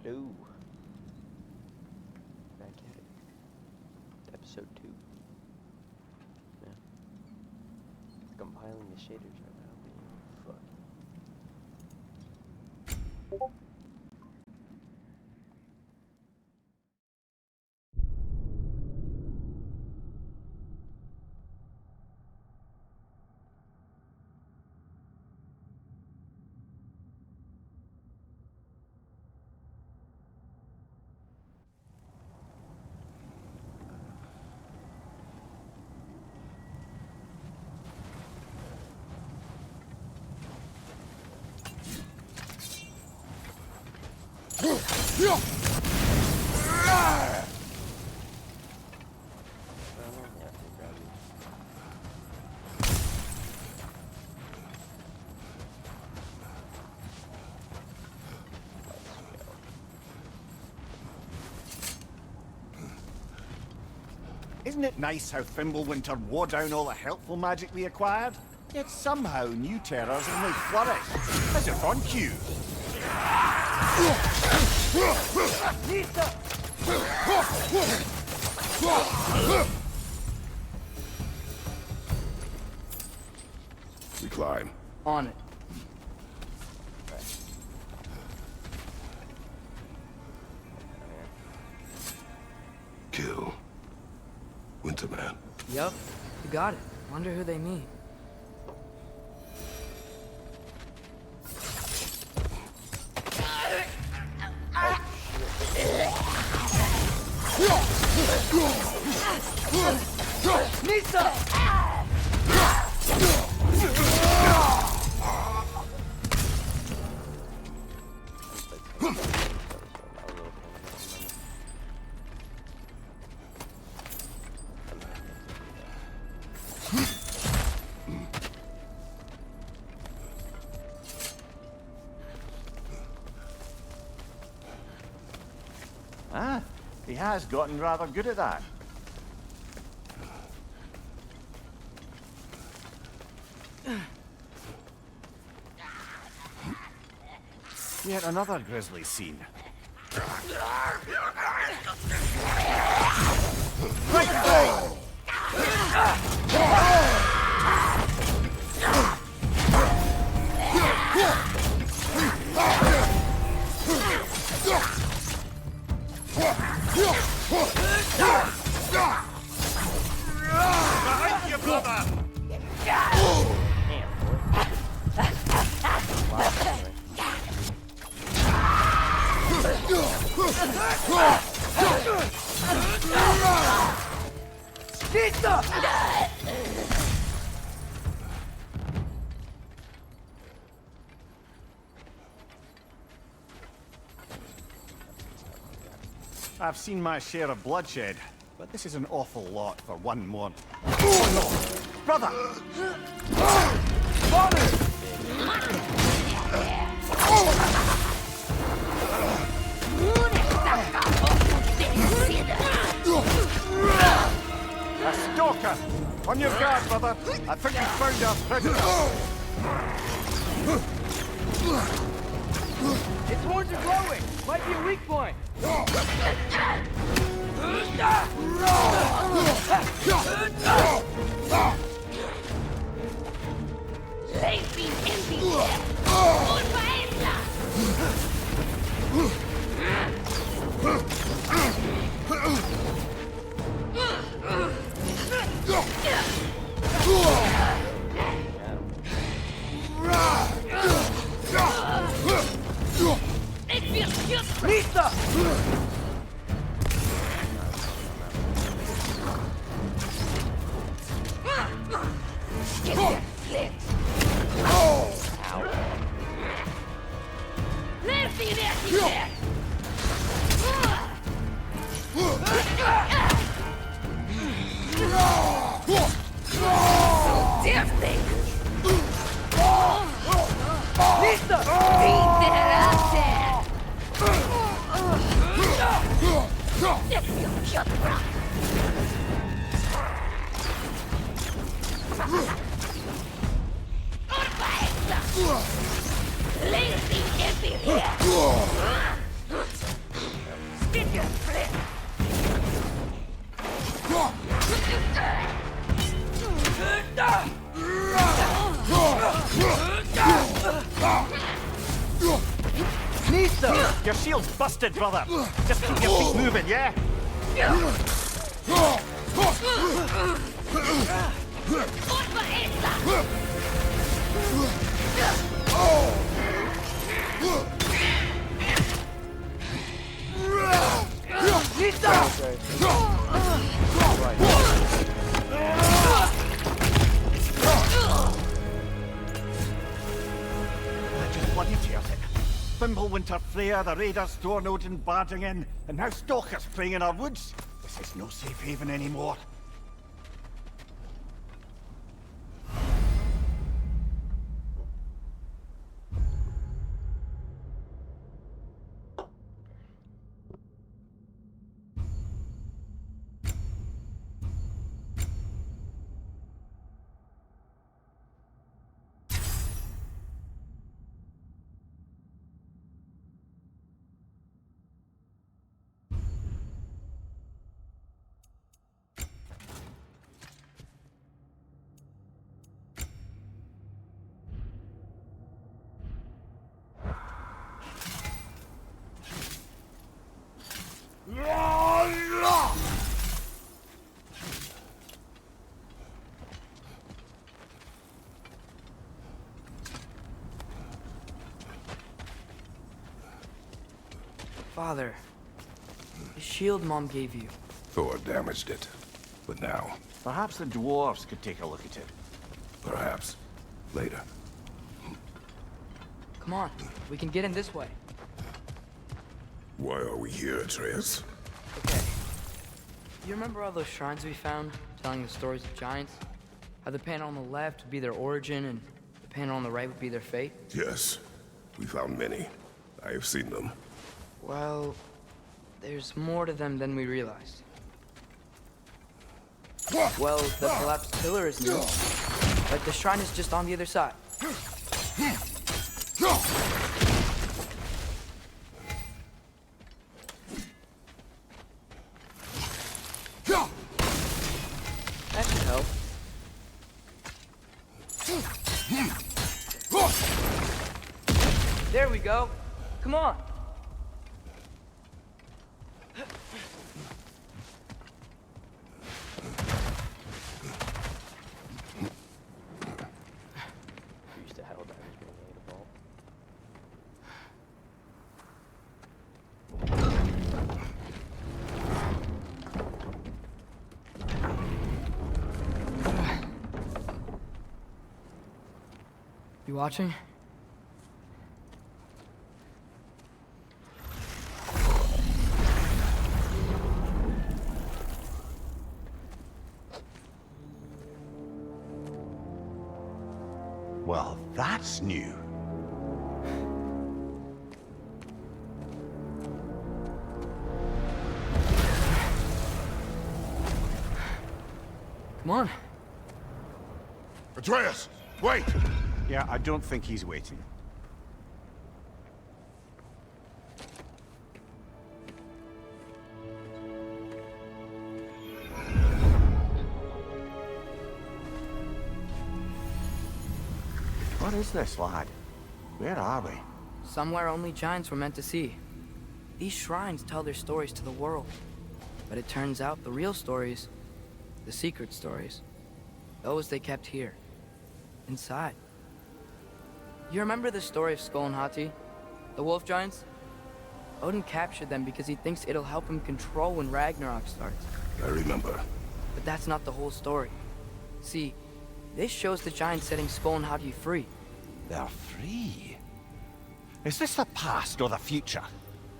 do. Back at it. Episode 2. Yeah. Compiling the shaders right now. Fuck. Isn't it nice how Fimbulwinter wore down all the helpful magic we acquired? Yet somehow new terrors only flourish, as if on cue. We climb. On it. Kill. Winterman. Yup, you got it. Wonder who they mean. Nisa! Ah, he has gotten rather good at that. Yet another grisly scene. Right away! Behind you, brother! I've seen my share of bloodshed, but this is an awful lot for one more. Oh no! Brother! A stalker! On your guard, brother! I think we found our predator! Its horns are glowing! Might be a weak point! Lisa! Your shield's busted, brother. Just keep your feet moving, yeah? That just bloody tears it. Fimbulwinter Freya, the raiders, Thornodin barging in, and now stalkers preying in our woods. This is no safe haven anymore. Father, the shield Mom gave you. Thor damaged it. But now, Perhaps the dwarves could take a look at it. perhaps, later. Come on, we can get in this way. Why are we here, Atreus? Okay. You remember all those shrines we found, telling the stories of giants? How the panel on the left would be their origin, and the panel on the right would be their fate? Yes, we found many. I have seen them. Well, there's more to them than we realized. Well, the collapsed pillar is new, but the shrine is just on the other side. That should help. There we go. Come on. Used to hell divers being able to vault. You watching? Well, that's new. Come on. Atreus, wait! Yeah, I don't think he's waiting. What is this, lad? Where are we? Somewhere only giants were meant to see. These shrines tell their stories to the world. But it turns out the real stories, the secret stories, those they kept here, inside. You remember the story of Skull and Hati? The wolf giants? Odin captured them because he thinks it'll help him control when Ragnarok starts. I remember. But that's not the whole story. See, this shows the giants setting Skull and Hati free. They're free. Is this the past or the future?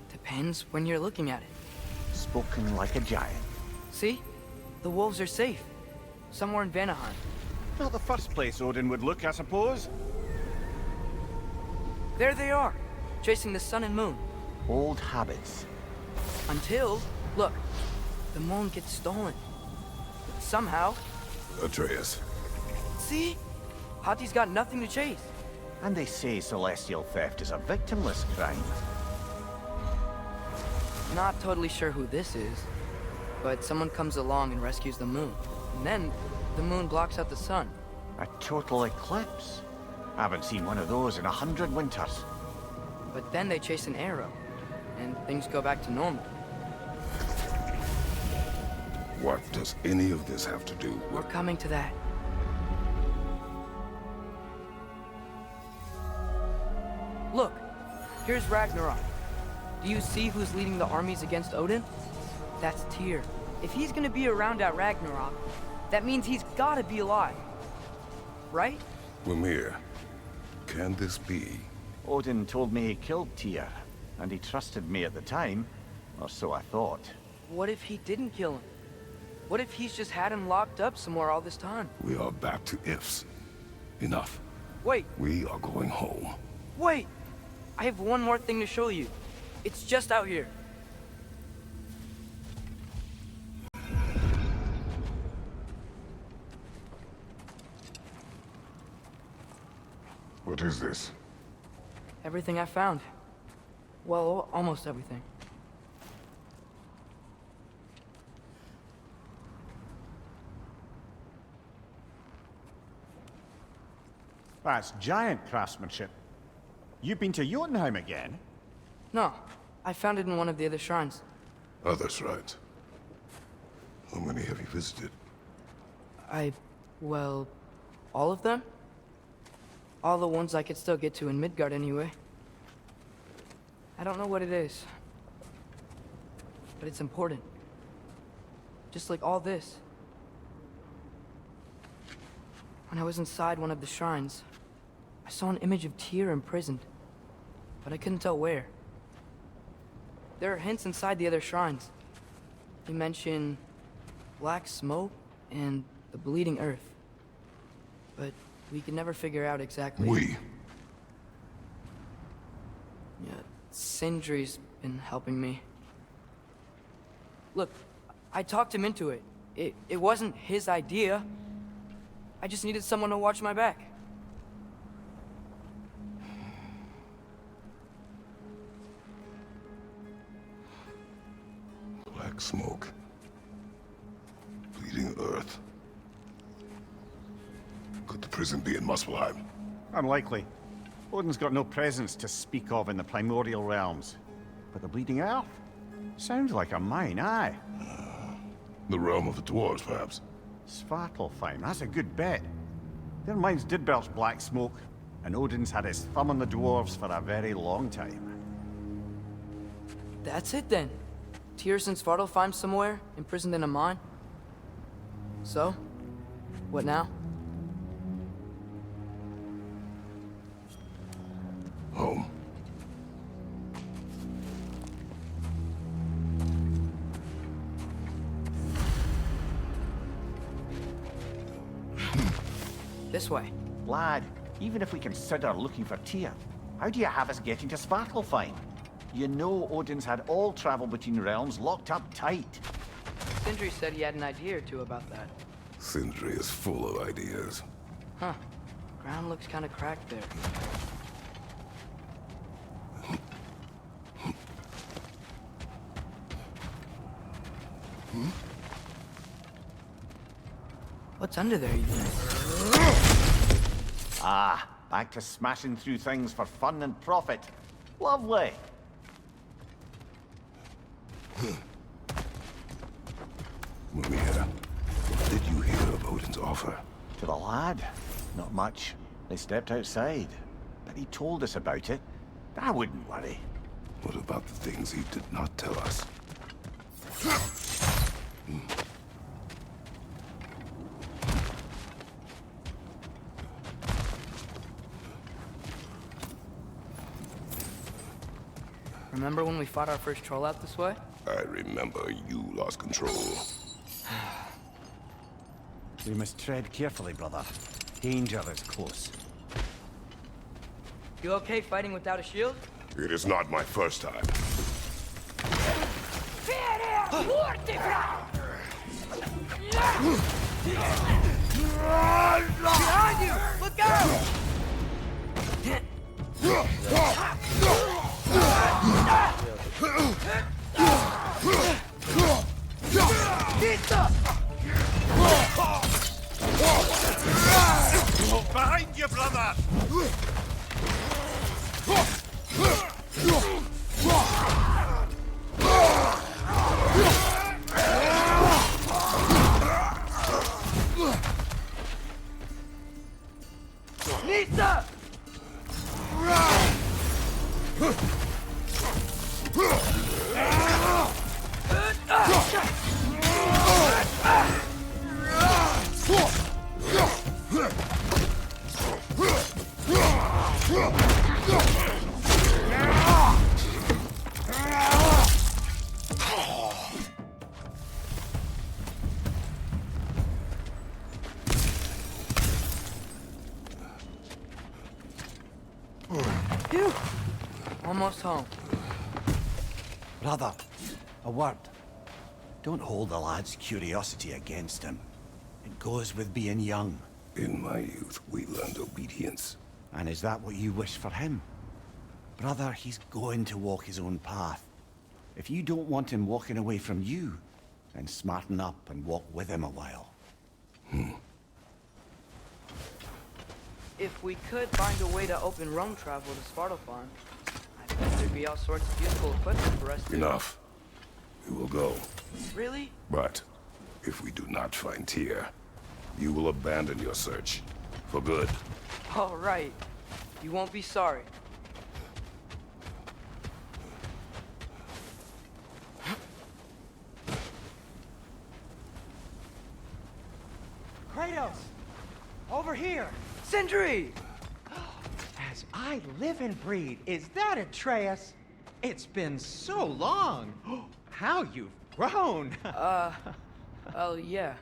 Depends when you're looking at it. Spoken like a giant. See? The wolves are safe. Somewhere in Vanaheim. Not the first place Odin would look, I suppose. There they are, chasing the sun and moon. Old habits. Until, look, the moon gets stolen. Somehow. Atreus. See? Hati's got nothing to chase. And they say celestial theft is a victimless crime. Not totally sure who this is, but someone comes along and rescues the moon. And then, the moon blocks out the sun. A total eclipse. I haven't seen one of those in 100 winters. But then they chase an arrow. things go back to normal. What does any of this have to do We're with... coming to that. Look, here's Ragnarok. Do you see who's leading the armies against Odin? That's Tyr. If he's gonna be around at Ragnarok, that means he's gotta be alive. Right? Mimir, can this be? Odin told me he killed Tyr, and he trusted me at the time, or so I thought. What if he didn't kill him? What if he's just had him locked up somewhere all this time? We are back to ifs. Enough. Wait, We are going home. wait! I have one more thing to show you. It's just out here. What is this? Everything I found. Well, almost everything. That's giant craftsmanship. You've been to Jotunheim again? No, I found it in one of the other shrines. Other shrines. How many have you visited? Well, all of them? All the ones I could still get to in Midgard anyway. I don't know what it is. But it's important. Just like all this. When I was inside one of the shrines, I saw an image of Tyr imprisoned. But I couldn't tell where. There are hints inside the other shrines. They mention black smoke and the bleeding earth. But we could never figure out exactly. We. Yeah, Sindri's been helping me. Look, I talked him into it. It wasn't his idea. I just needed someone to watch my back. Black smoke. Bleeding earth. Could the prison be in Muspelheim? Unlikely. Odin's got no presence to speak of in the primordial realms. But the Bleeding Earth? Sounds like a mine, aye. The realm of the dwarves, perhaps? Svartalfheim, that's a good bet. Their mines did belch black smoke, and Odin's had his thumb on the dwarves for a very long time. That's it then. Tyr's in Svartalfheim somewhere, imprisoned in a mine. So, what now? Home. This way. Lad, even if we consider looking for Tyr, how do you have us getting to Svartalfheim? You know Odin's had all travel between realms locked up tight. Sindri said he had an idea or two about that. Sindri is full of ideas. Huh. Ground looks kind of cracked there. What's under there, you think? Ah, back to smashing through things for fun and profit. Lovely. Mimir, what did you hear of Odin's offer? To the lad? Not much. They stepped outside. But he told us about it. I wouldn't worry. What about the things he did not tell us? Remember when we fought our first troll out this way? I remember you lost control. We must tread carefully, brother. Danger is close. You okay fighting without a shield? It is not my first time. Behind you! Look out! Behind you, brother! Almost home. Brother, a word. Don't hold the lad's curiosity against him. It goes with being young. In my youth, we learned obedience. And is that what you wish for him? Brother, he's going to walk his own path. If you don't want him walking away from you, then smarten up and walk with him a while. If we could find a way to open Rome travel to Svartalfheim, I bet there'd be all sorts of useful equipment for us to... Enough. We will go. Really? But if we do not find Tyr, you will abandon your search. For good. All right. You won't be sorry. Kratos! Over here! Sindri! As I live and breathe, is that Atreus? It's been so long! How you've grown! Oh, yeah.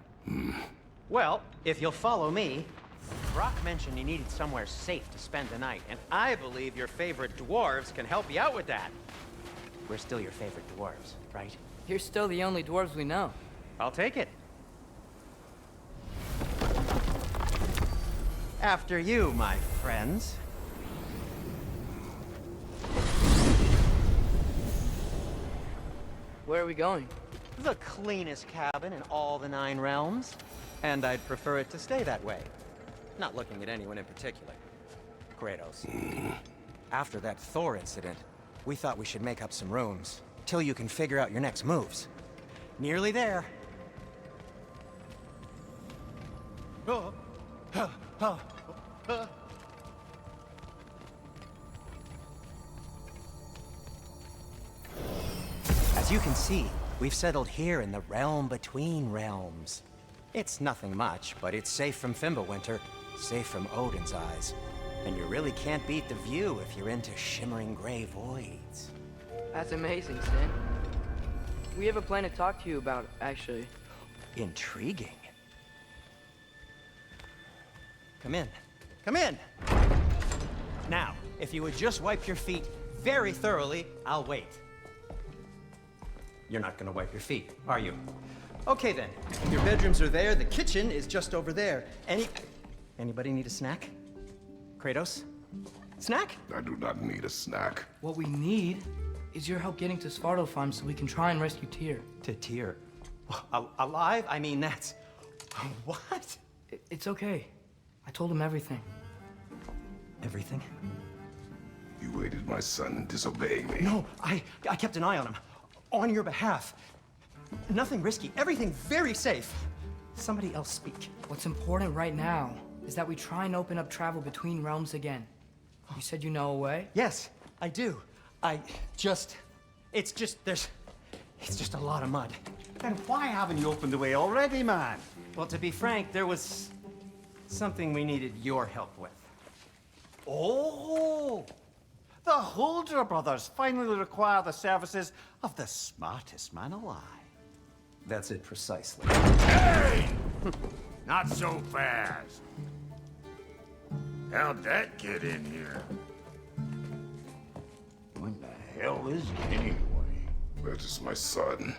Well, if you'll follow me, Brock mentioned you needed somewhere safe to spend the night, and I believe your favorite dwarves can help you out with that. We're still your favorite dwarves, right? You're still the only dwarves we know. I'll take it. After you, my friends. Where are we going? The cleanest cabin in all the 9 realms. And I'd prefer it to stay that way. Not looking at anyone in particular. Kratos. After that Thor incident, we thought we should make up some rooms, till you can figure out your next moves. Nearly there. As you can see, we've settled here in the realm between realms. It's nothing much, but it's safe from Fimbulwinter, safe from Odin's eyes. And you really can't beat the view if you're into shimmering gray voids. That's amazing, Sin. We have a plan to talk to you about, actually. Intriguing. Come in. Come in! Now, if you would just wipe your feet very thoroughly, I'll wait. You're not gonna wipe your feet, are you? Okay then. Your bedrooms are there, the kitchen is just over there. Anybody need a snack? Kratos? Snack? I do not need a snack. What we need is your help getting to Svartalfheim so we can try and rescue Tyr. To Tyr. Alive? I mean, that's... What? It's okay. I told him everything. Everything? You aided my son in disobeying me. No, I kept an eye on him. On your behalf. Nothing risky. Everything very safe. Somebody else speak. What's important right now is that we try and open up travel between realms again. You said you know a way? Yes, I do. It's just a lot of mud. Then why haven't you opened the way already, man? Well, to be frank, there was something we needed your help with. Oh! The Holder brothers finally require the services of the smartest man alive. That's it precisely. Hey! Not so fast. How'd that get in here? What the hell is he anyway? That is my son.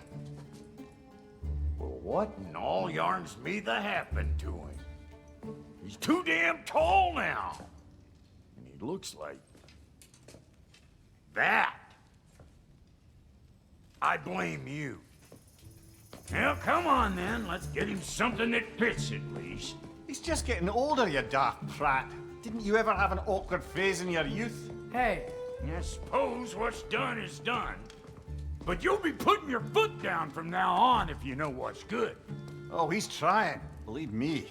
Well, what in all yarns me the happened to him? He's too damn tall now. And he looks like... that. I blame you. Well, come on then. Let's get him something that fits at least. He's just getting older, you daft prat. Didn't you ever have an awkward phase in your youth? Hey, I suppose what's done is done. But you'll be putting your foot down from now on if you know what's good. Oh, he's trying. Believe me.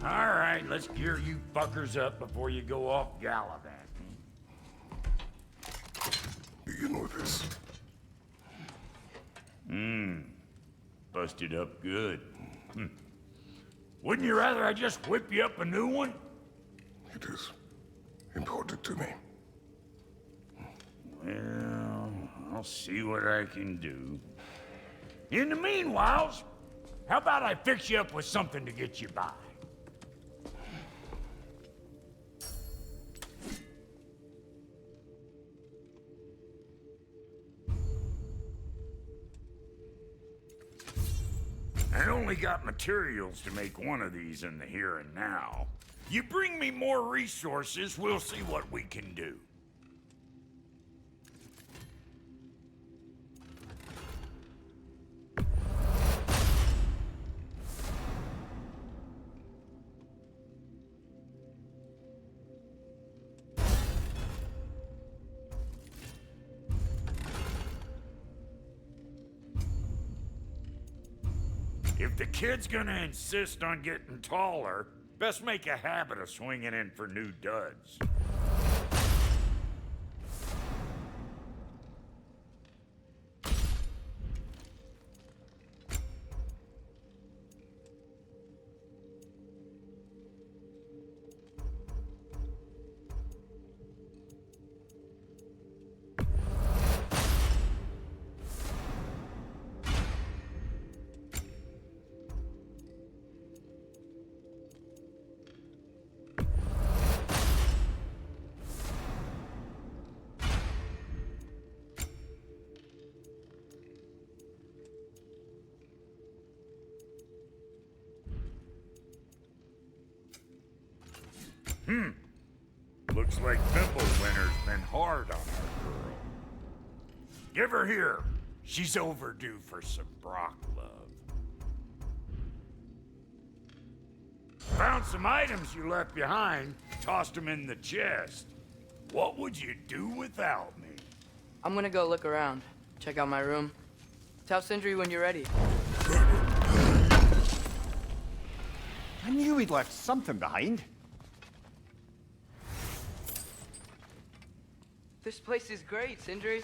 All right, let's gear you fuckers up before you go off gallivanting. Begin with this. Busted up good. Wouldn't you rather I just whip you up a new one? It is important to me. Well, I'll see what I can do. In the meanwhile, how about I fix you up with something to get you by? only got materials to make one of these in the here and now. You bring me more resources, we'll see what we can do. If the kid's gonna insist on getting taller, best make a habit of swinging in for new duds. Looks like Pimple Winter's been hard on our girl. Give her here. She's overdue for some Brock love. Found some items you left behind, tossed them in the chest. What would you do without me? I'm gonna go look around, check out my room. Tell Sindri when you're ready. I knew we'd left something behind. This place is great, Sindri.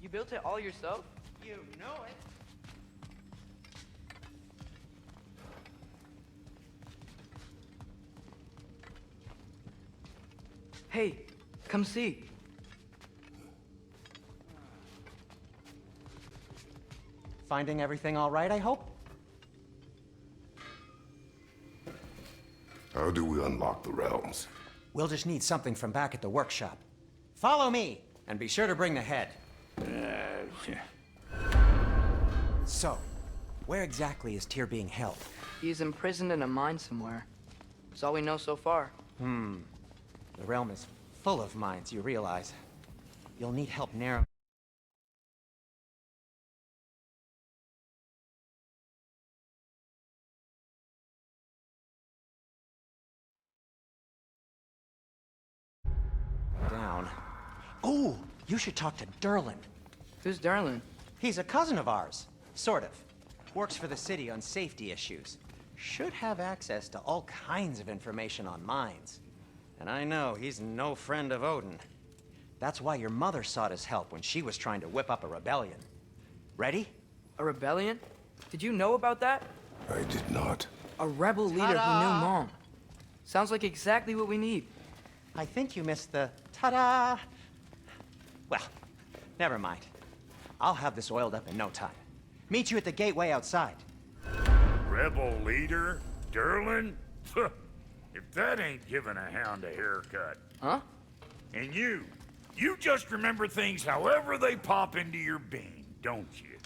You built it all yourself? You know it. Hey, come see. Finding everything all right, I hope? How do we unlock the realms? We'll just need something from back at the workshop. Follow me, and be sure to bring the head. So, where exactly is Tyr being held? He's imprisoned in a mine somewhere. That's all we know so far. The realm is full of mines, you realize. You'll need help narrowing. Down. Oh, you should talk to Derlin. Who's Darlin? He's a cousin of ours. Sort of. Works for the city on safety issues. Should have access to all kinds of information on mines. And I know he's no friend of Odin. That's why your mother sought his help when she was trying to whip up a rebellion. Ready? A rebellion? Did you know about that? I did not. A rebel leader who knew Mom. Sounds like exactly what we need. I think you missed the ta-da. Well, never mind. I'll have this oiled up in no time. Meet you at the gateway outside. Rebel leader? Derlin? If that ain't giving a hound a haircut. Huh? And you just remember things however they pop into your bean, don't you?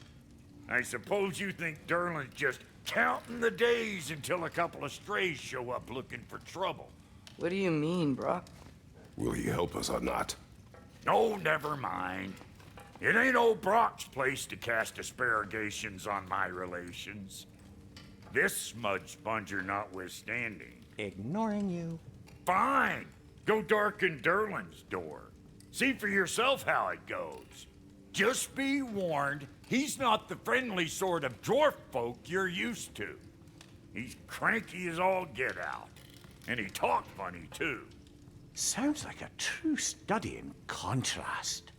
I suppose you think Derlin's just counting the days until a couple of strays show up looking for trouble. What do you mean, Brock? Will he help us or not? No, never mind. It ain't old Brock's place to cast asparagations on my relations. This smudge sponger notwithstanding. Ignoring you. Fine. Go darken Derlin's door. See for yourself how it goes. Just be warned, he's not the friendly sort of dwarf folk you're used to. He's cranky as all get out. And he talked funny, too. Sounds like a true study in contrast.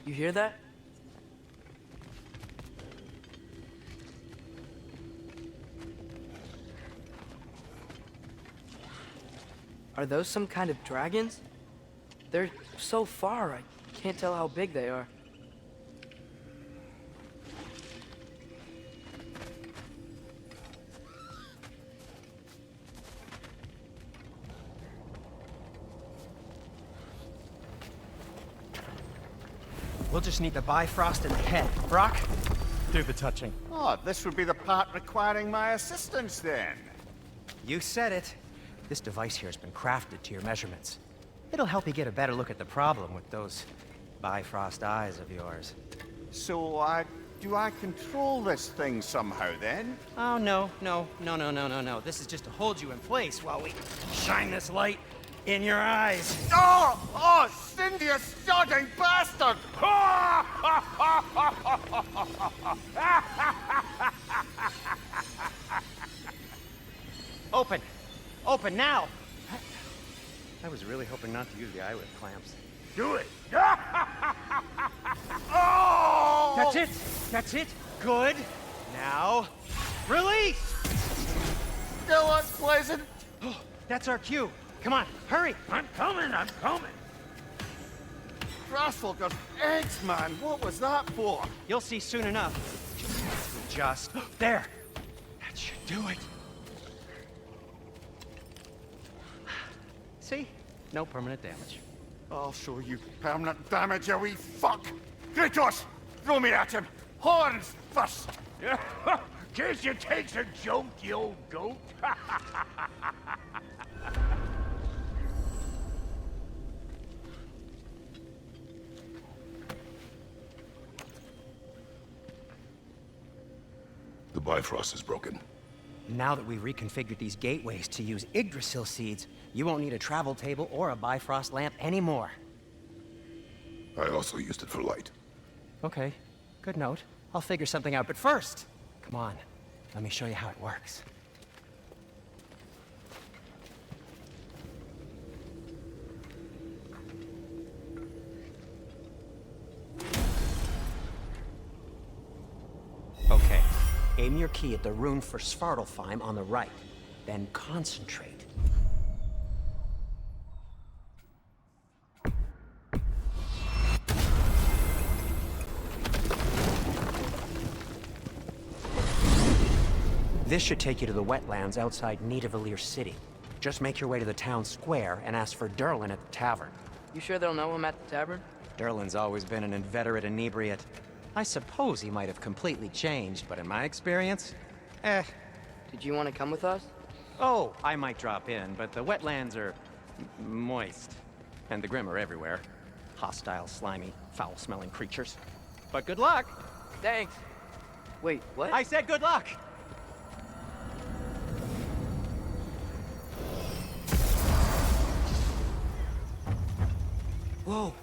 You hear that? Are those some kind of dragons? They're so far, I can't tell how big they are. We'll just need the Bifrost in the head. Brock, do the touching. Oh, this would be the part requiring my assistance then. You said it. This device here has been crafted to your measurements. It'll help you get a better look at the problem with those Bifrost eyes of yours. So, do I control this thing somehow then? Oh, no. This is just to hold you in place while we shine this light in your eyes. Oh! Oh, Cindy, you sodding bastard! Open! Open now! I was really hoping not to use the eyelid clamps. Do it. Oh! That's it! That's it! Good! Now, release! Still unpleasant. That's our cue. Come on, hurry! I'm coming. Trastalgar's eggs, man. What was that for? You'll see soon enough. Just there. That should do it. See? No permanent damage. I'll show you permanent damage, you wee fuck! Kratos! Throw me at him! Horns first! Guess you takes a joke, you old goat. The Bifrost is broken. Now that we've reconfigured these gateways to use Yggdrasil seeds, you won't need a travel table or a Bifrost lamp anymore. I also used it for light. Okay, good note. I'll figure something out, but first, come on, let me show you how it works. Okay, aim your key at the rune for Svartalfheim on the right, then concentrate. This should take you to the wetlands outside Nidavellir City. Just make your way to the town square and ask for Durlin at the tavern. You sure they'll know him at the tavern? Durlin's always been an inveterate inebriate. I suppose he might have completely changed, but in my experience, Did you want to come with us? Oh, I might drop in, but the wetlands are moist. And the Grim are everywhere. Hostile, slimy, foul-smelling creatures. But good luck! Thanks. Wait, what? I said good luck! Whoa,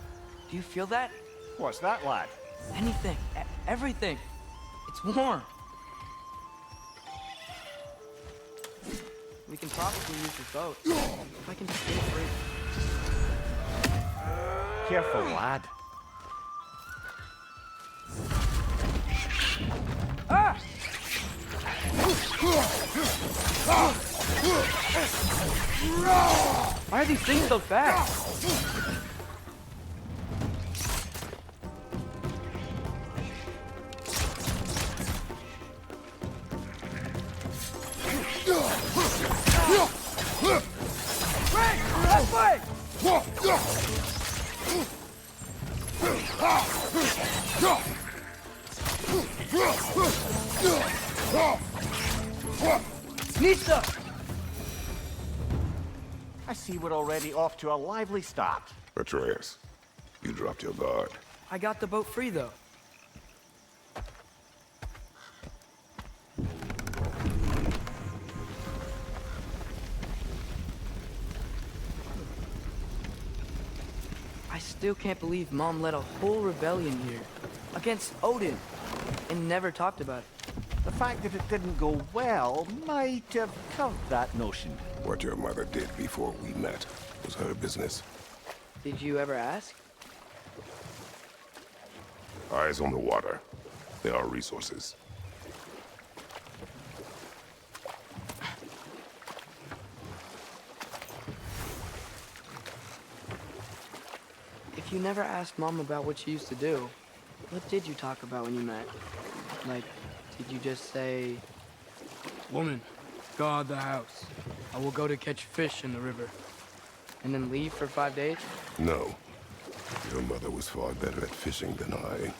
do you feel that? What's that, lad? Anything, everything. It's warm. We can probably use the boat. If I can stay free. Careful, lad. Why are these things so fast? That way! Nista! I see we're already off to a lively start. Atreus, you dropped your guard. I got the boat free, though. I still can't believe Mom led a whole rebellion here. Against Odin. And never talked about it. The fact that it didn't go well might have curved that notion. What your mother did before we met was her business. Did you ever ask? Eyes on the water. There are resources. If you never asked Mom about what she used to do, what did you talk about when you met? Like, did you just say... Woman, guard the house. I will go to catch fish in the river. And then leave for 5 days? No. Your mother was far better at fishing than I.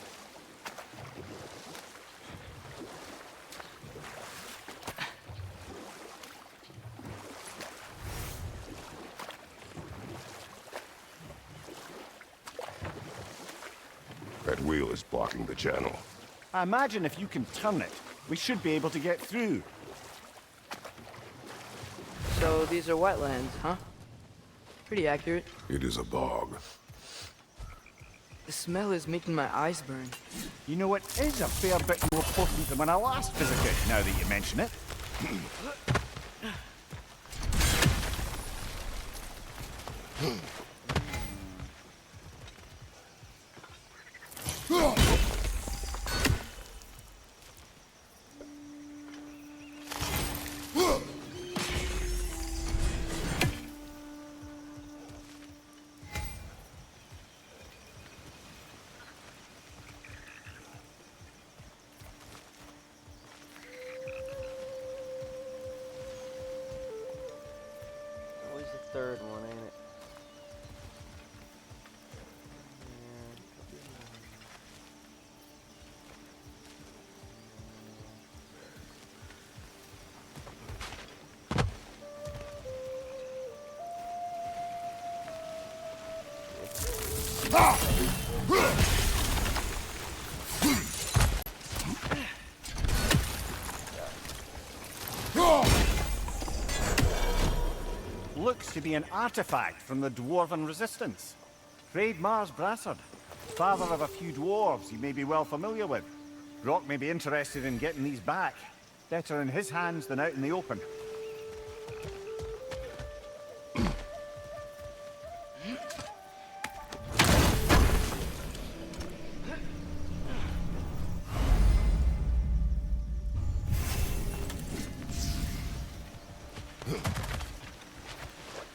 That wheel is blocking the channel. I imagine if you can turn it, we should be able to get through. So these are wetlands, huh? Pretty accurate. It is a bog. The smell is making my eyes burn. You know, it is a fair bit more potent than when I last visited, now that you mention it. Always the third one, ain't it? Looks to be an artifact from the Dwarven Resistance. Freyed Mars Brassard, father of a few dwarves you may be well familiar with. Brock may be interested in getting these back. Better in his hands than out in the open.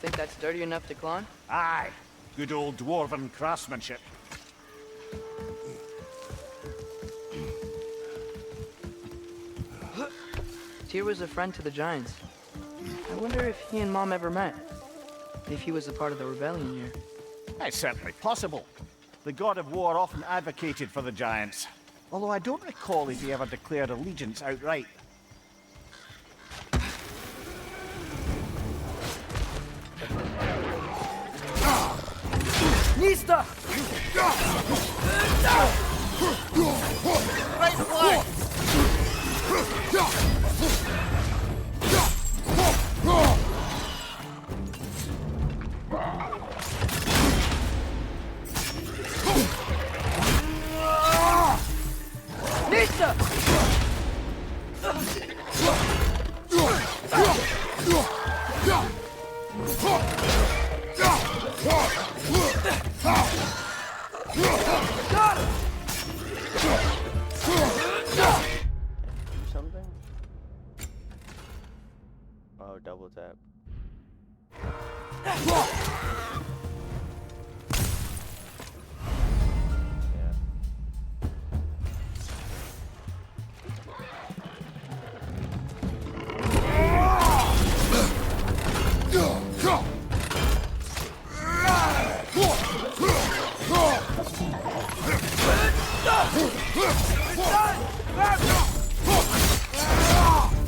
Think that's dirty enough to climb? Aye, good old Dwarven craftsmanship. Tyr was a friend to the Giants. I wonder if he and Mom ever met. If he was a part of the rebellion here. It's certainly possible. The god of war often advocated for the Giants. Although I don't recall if he ever declared allegiance outright. Nista! Right flank! Nista! Got him! Do something? Oh, double tap. Yeah.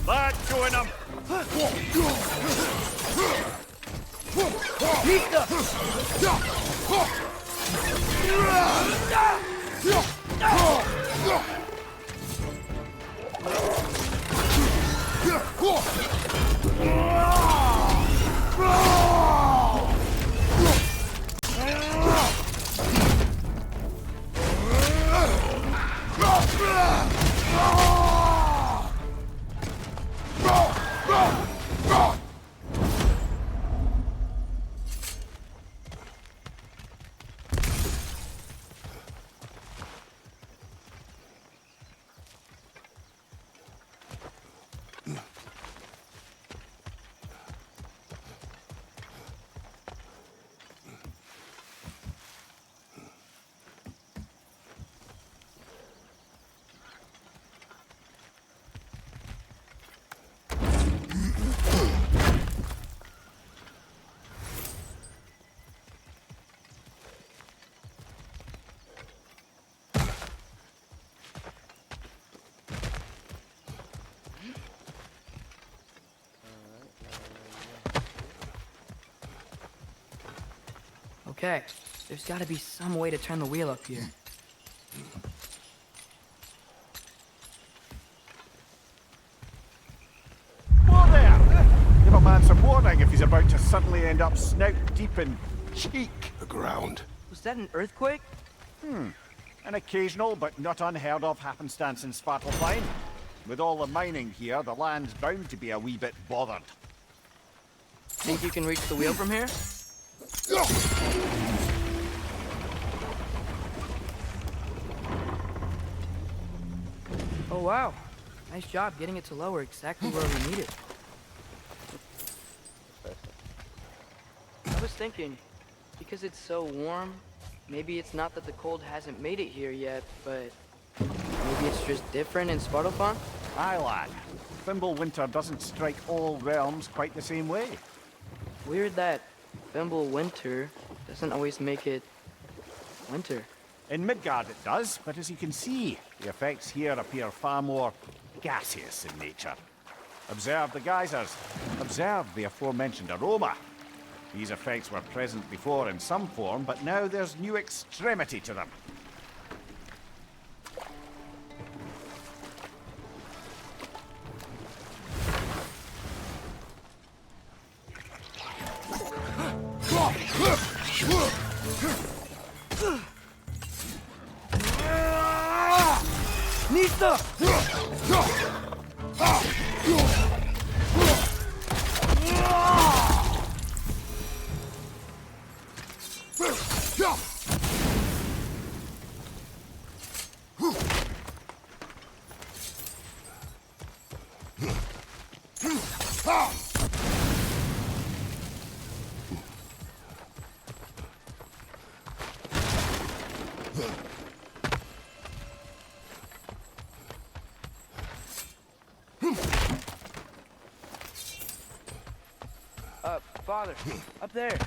Bad going him! Okay, there's gotta be some way to turn the wheel up here. Whoa there! Give a man some warning if he's about to suddenly end up snout deep in cheek. The ground. Was that an earthquake? An occasional but not unheard of happenstance in Svartalfheim. With all the mining here, the land's bound to be a wee bit bothered. Think you can reach the wheel from here? Oh wow, nice job getting it to lower exactly where we need it. I was thinking, because it's so warm, maybe it's not that the cold hasn't made it here yet, but maybe it's just different in Svartalfheim? Aye, lad. Winter doesn't strike all realms quite the same way. Weird that Winter doesn't always make it winter. In Midgard it does, but as you can see, the effects here appear far more gaseous in nature. Observe the geysers. Observe the aforementioned aroma. These effects were present before in some form, but now there's new extremity to them. Nista! Father, up there.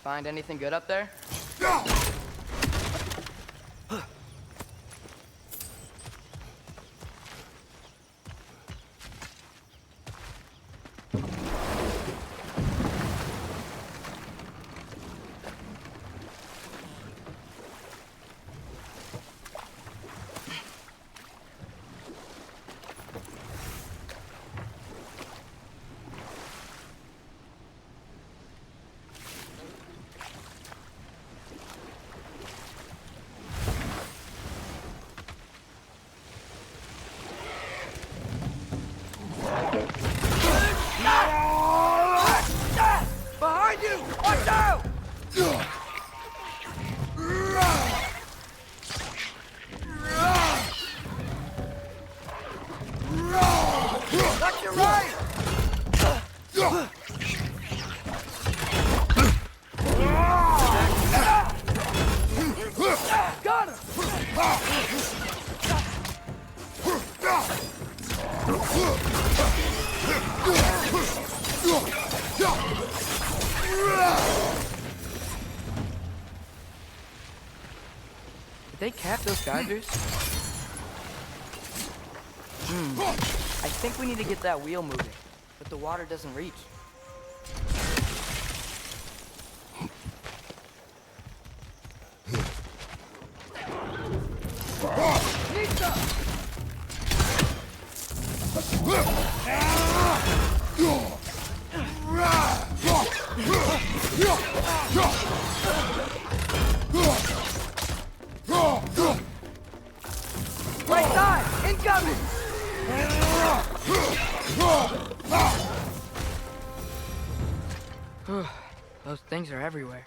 Find anything good up there? Behind you! Watch out! Watch your right! Got him! Did they cap those geysers? I think we need to get that wheel moving, but the water doesn't reach. Right side! Incoming! Those things are everywhere.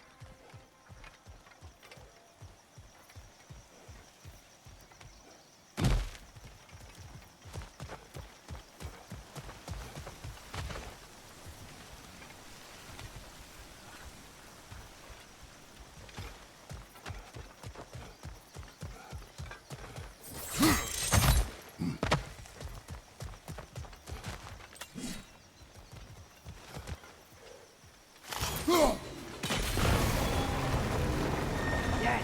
Yes!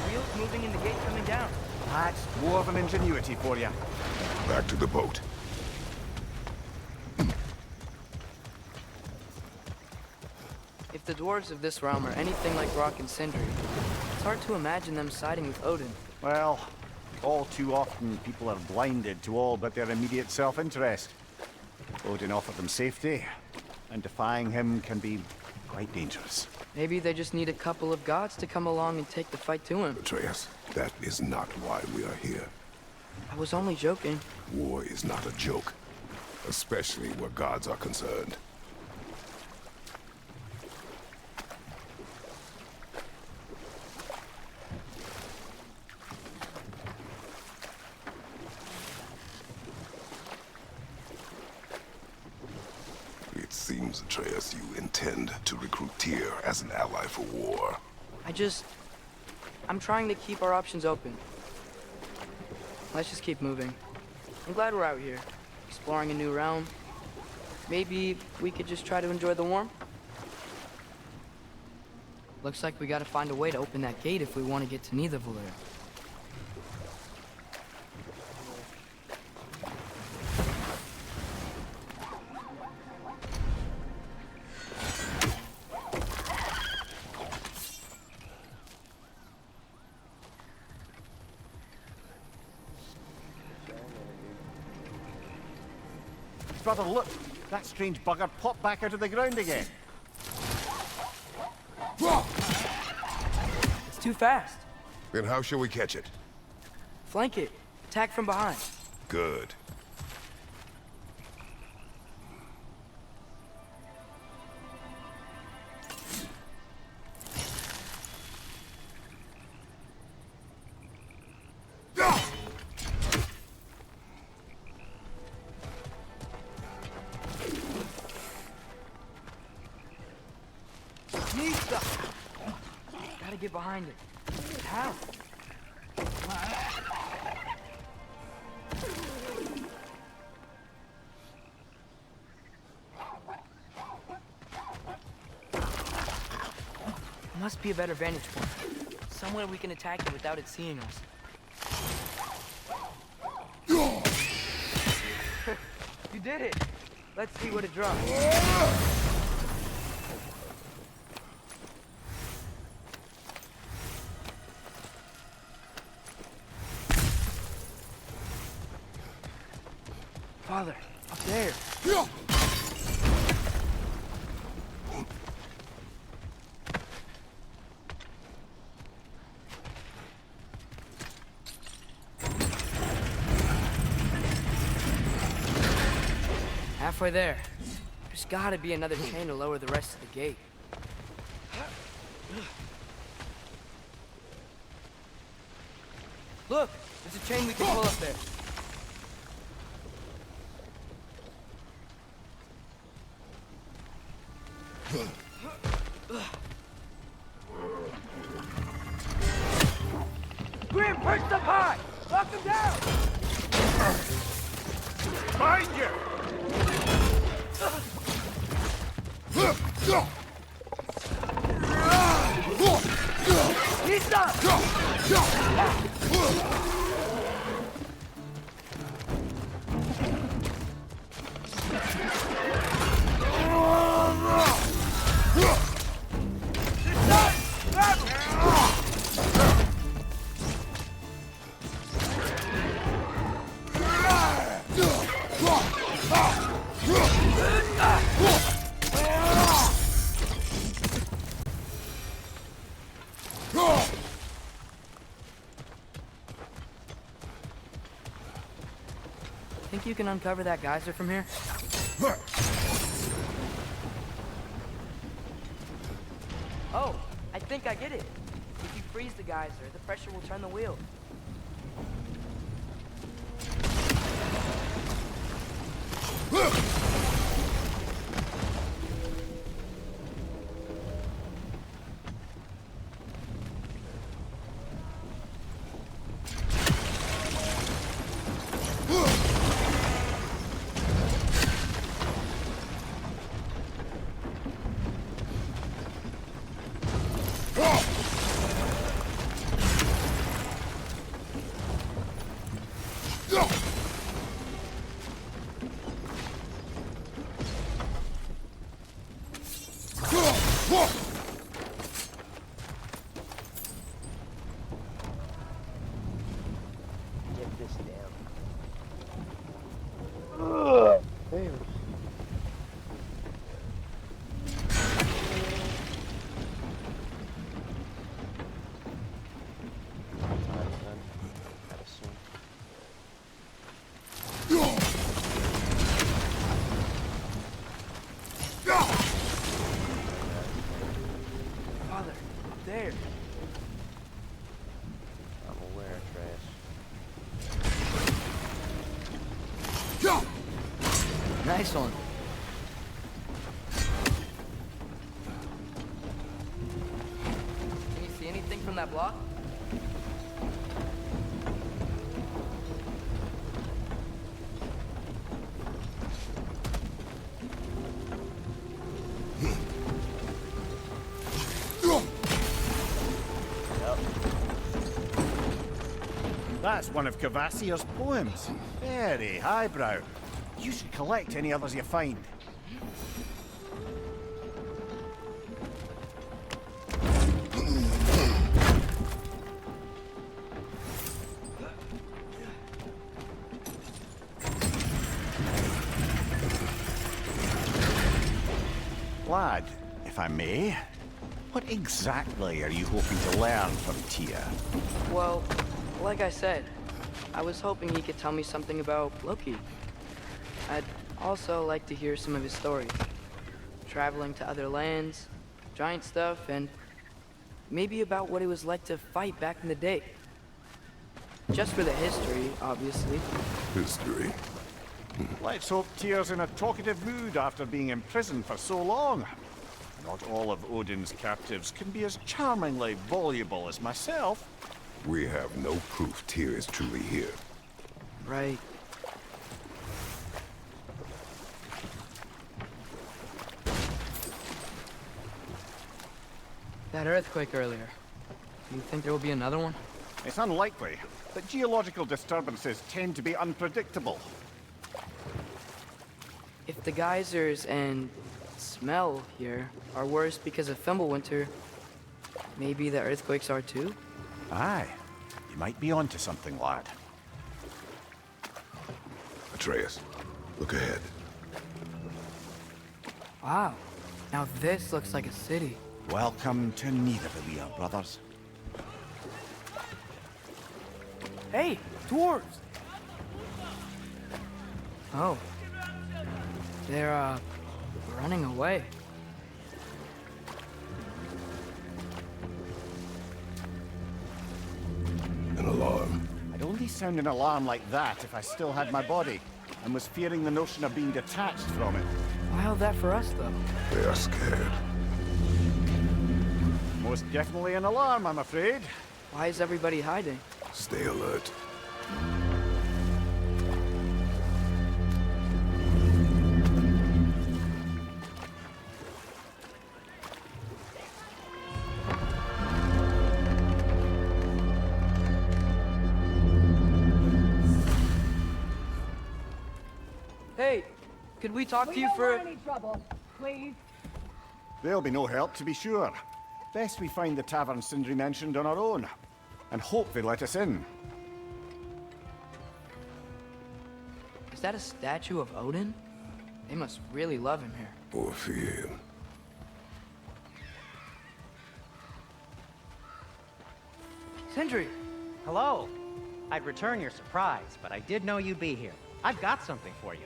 Wheels moving and the gate coming down. That's dwarven ingenuity for you. Back to the boat. If the dwarves of this realm are anything like Rock and Sindri, it's hard to imagine them siding with Odin. Well, all too often people are blinded to all but their immediate self-interest. Odin offered them safety, and defying him can be quite dangerous. Maybe they just need a couple of gods to come along and take the fight to him. Atreus, that is not why we are here. I was only joking. War is not a joke, especially where gods are concerned. It seems, Atreus, you intend to recruit Tyr as an ally for war. I'm trying to keep our options open. Let's just keep moving. I'm glad we're out here, exploring a new realm. Maybe we could just try to enjoy the warmth? Looks like we gotta find a way to open that gate if we want to get to Nidavellir. Brother, look! That strange bugger popped back out of the ground again. It's too fast. Then how shall we catch it? Flank it. Attack from behind. Good. Gotta get behind it. How? Must be a better vantage point. Somewhere we can attack it without it seeing us. You did it! Let's see what it drops. Father, up there. Halfway there. There's gotta be another chain to lower the rest of the gate. Look! There's a chain we can pull up there. Grim, perched up high! Knock him down! Find you! He's up! Think you can uncover that geyser from here? Oh, I think I get it. If you freeze the geyser, the pressure will turn the wheel. Get this down. Ugh. Damn. Father, up there. I'm aware, Trash. Nice one. Can you see anything from that block? That's one of Cavassier's poems. Very highbrow. You should collect any others you find. Lad, if I may, what exactly are you hoping to learn from Tyr? Well, like I said, I was hoping he could tell me something about Loki. I'd also like to hear some of his stories. Traveling to other lands, giant stuff, and maybe about what it was like to fight back in the day. Just for the history, obviously. History. Let's hope Tyr's in a talkative mood after being imprisoned for so long. Not all of Odin's captives can be as charmingly voluble as myself. We have no proof Tyr is truly here. Right. That earthquake earlier. Do you think there will be another one? It's unlikely, but geological disturbances tend to be unpredictable. If the geysers and smell here are worse because of Fimbulwinter, maybe the earthquakes are too? Aye, you might be onto something, lad. Atreus, look ahead. Wow. Now this looks like a city. Welcome to Nidavellir, brothers. Hey, dwarves! Oh. They're, running away. An alarm. I'd only sound an alarm like that if I still had my body, and was fearing the notion of being detached from it. Wild that for us, though. They are scared. Most definitely an alarm, I'm afraid. Why is everybody hiding? Stay alert. Hey, could we talk to you don't for... want any trouble, please. There'll be no help, to be sure. Best we find the tavern Sindri mentioned on our own, and hope they let us in. Is that a statue of Odin? They must really love him here. Or fear him. Sindri! Hello. I'd return your surprise, but I did know you'd be here. I've got something for you.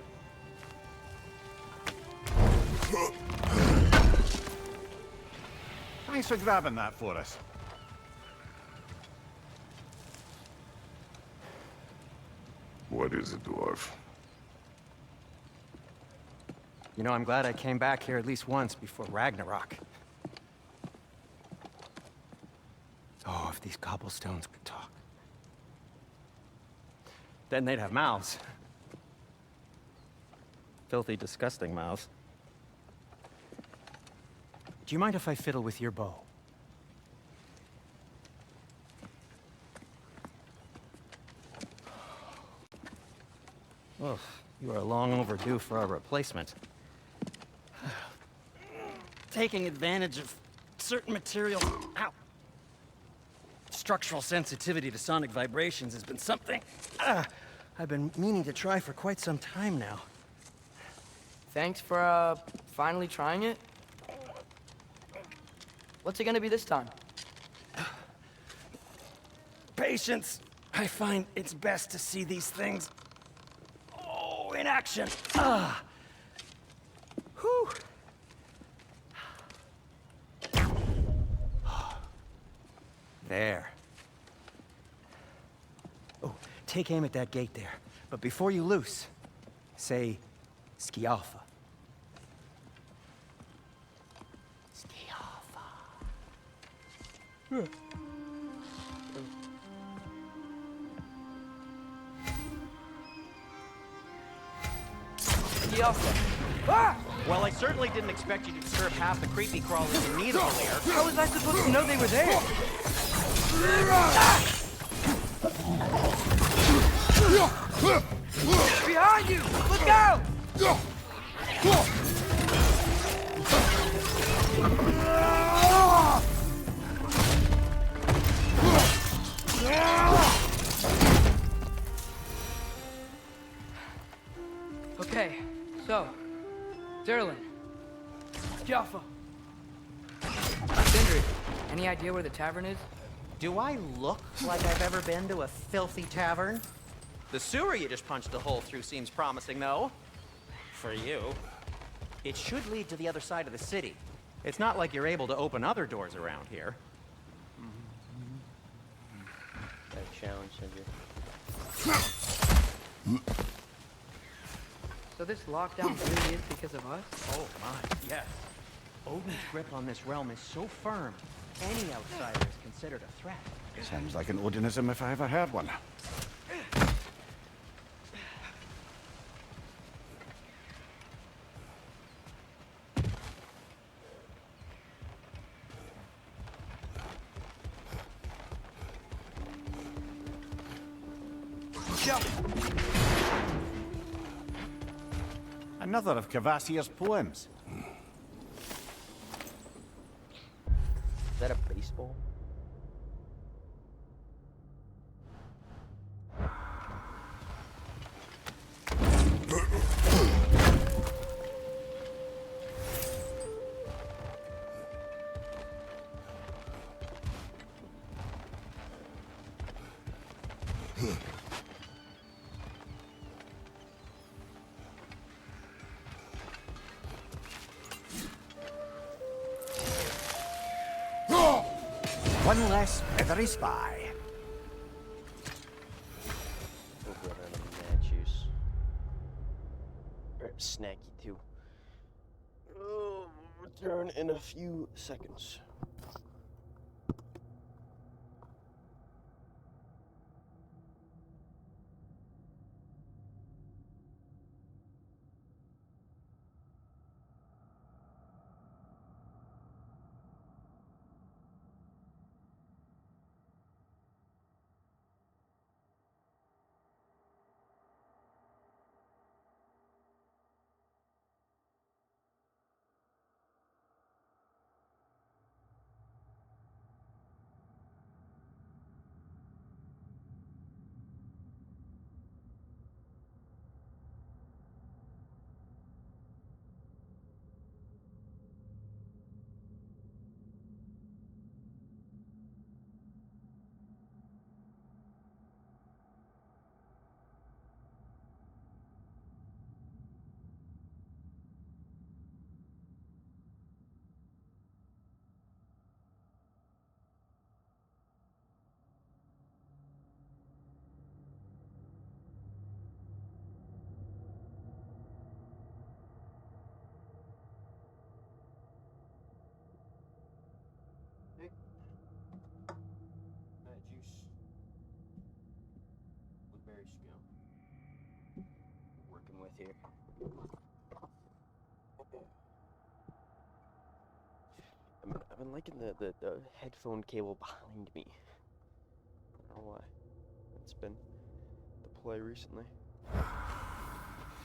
Thanks for grabbing that for us. What is it, dwarf? You know, I'm glad I came back here at least once before Ragnarok. Oh, if these cobblestones could talk. Then they'd have mouths. Filthy, disgusting mouths. Do you mind if I fiddle with your bow? Oh, you are long overdue for a replacement. taking advantage of certain materials. Ow! Structural sensitivity to sonic vibrations has been something I've been meaning to try for quite some time now. Thanks for, finally trying it. What's it gonna be this time? Patience. I find it's best to see these things, in action. Whew. There. Oh, take aim at that gate there. But before you loose, say, Skialfa. Skialfa. Well, I certainly didn't expect you to disturb half the creepy crawlers in need of a lair. How was I supposed to know they were there? Behind you! Look out! Okay, so, Derlin, Jaffa, Sindri, any idea where the tavern is? Do I look like I've ever been to a filthy tavern? The sewer you just punched a hole through seems promising, though. For you. It should lead to the other side of the city. It's not like you're able to open other doors around here. That challenge, Sindri. So this lockdown really is because of us? Oh my, yes. Odin's grip on this realm is so firm, any outsider is considered a threat. Sounds like an Odinism if I ever heard one. Another of Kvasir's poems. Is that a baseball? One less feathery spy. Oh, good, I don't mad juice. Or snacky too. Oh, return in a few seconds. Juice. Blueberry scum. Working with here. I've been liking the headphone cable behind me. I don't know why. It's been the play recently.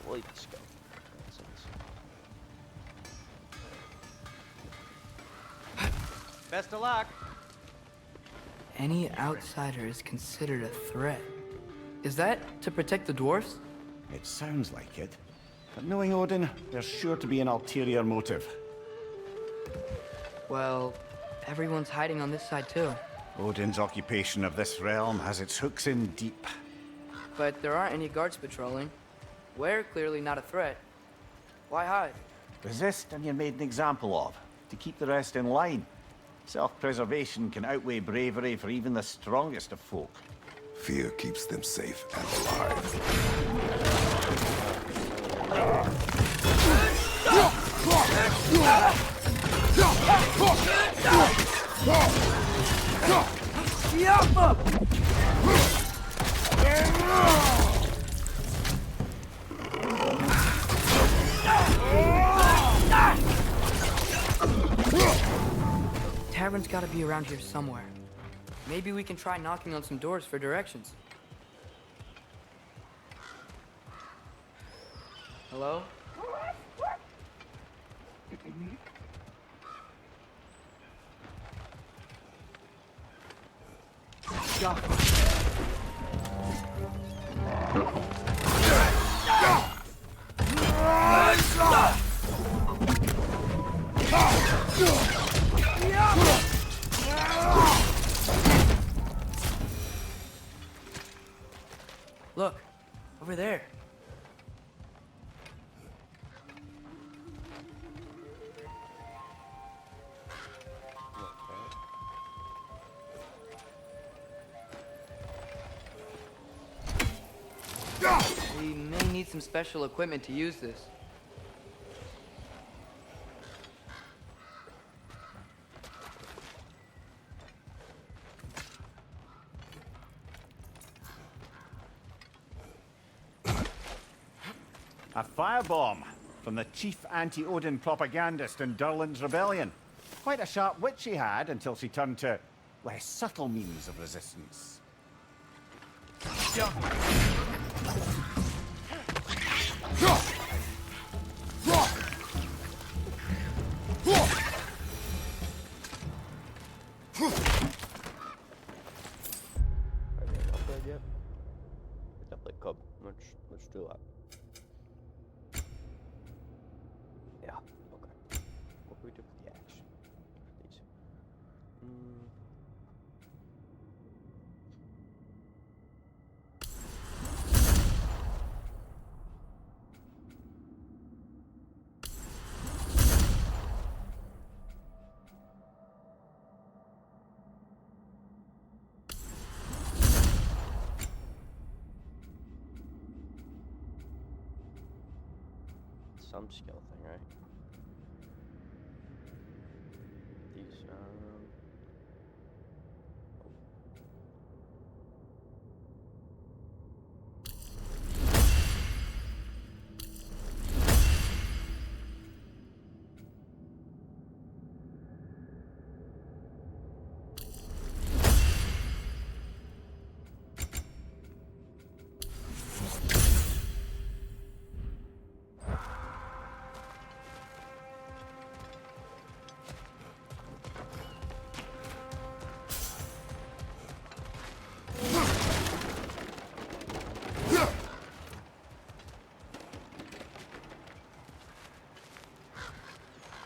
Light scum. Nonsense. Best of luck. Any outsider is considered a threat. Is that to protect the dwarfs? It sounds like it. But knowing Odin, there's sure to be an ulterior motive. Well, everyone's hiding on this side too. Odin's occupation of this realm has its hooks in deep. But there aren't any guards patrolling. We're clearly not a threat. Why hide? Resist and you're made an example of, to keep the rest in line. Self-preservation can outweigh bravery for even the strongest of folk. Fear keeps them safe and alive. Tavern's gotta be around here somewhere. Maybe we can try knocking on some doors for directions. Hello? Look, over there. We may need some special equipment to use this. A firebomb from the chief anti-Odin propagandist in Durlin's rebellion. Quite a sharp wit she had until she turned to less subtle means of resistance. Are they not dead yet? Definitely could. Let's do that. Yeah, okay. What do we do with the axe? These. Some skill thing, right? These,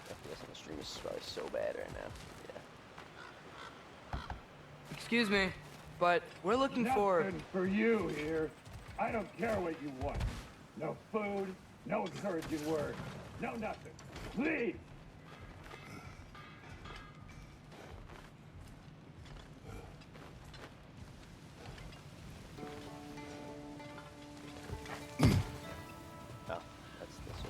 FPS on the stream is probably so bad right now. Yeah. Excuse me, but we're looking for... Nothing for you here. I don't care what you want. No food, no encouraging words, no nothing. Leave! Oh, that's this way.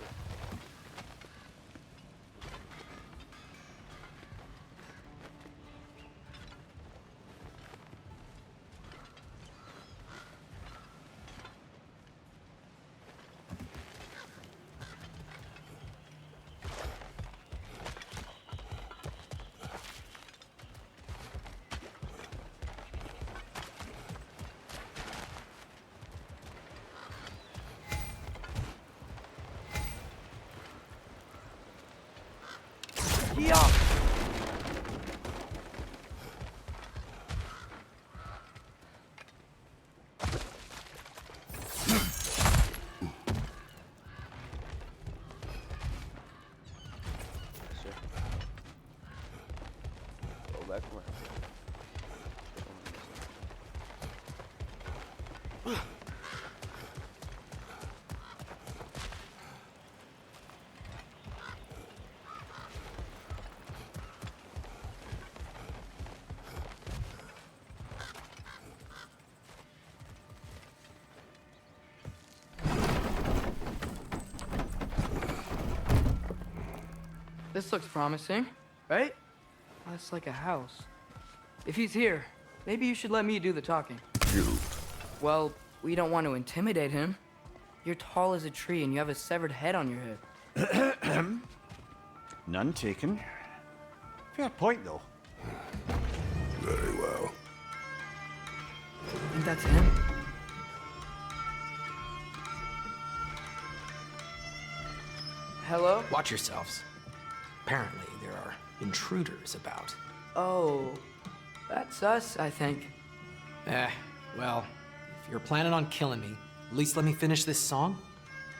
back around. This looks promising, right? Oh, it's like a house. If he's here, maybe you should let me do the talking. You. Well, we don't want to intimidate him. You're tall as a tree and you have a severed head on your head. None taken. Fair point, though. Very well. Think that's him? Hello? Watch yourselves. Apparently, there are intruders about. Oh, that's us, I think. Well, if you're planning on killing me, at least let me finish this song.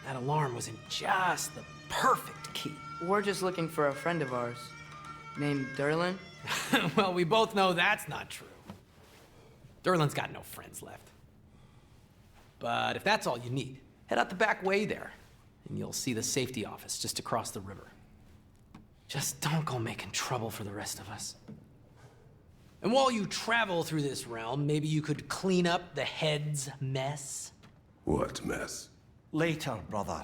That alarm was in just the perfect key. We're just looking for a friend of ours named Derlin. Well, we both know that's not true. Derlin's got no friends left. But if that's all you need, head out the back way there, and you'll see the safety office just across the river. Just don't go making trouble for the rest of us. And while you travel through this realm, maybe you could clean up the head's mess? What mess? Later, brother.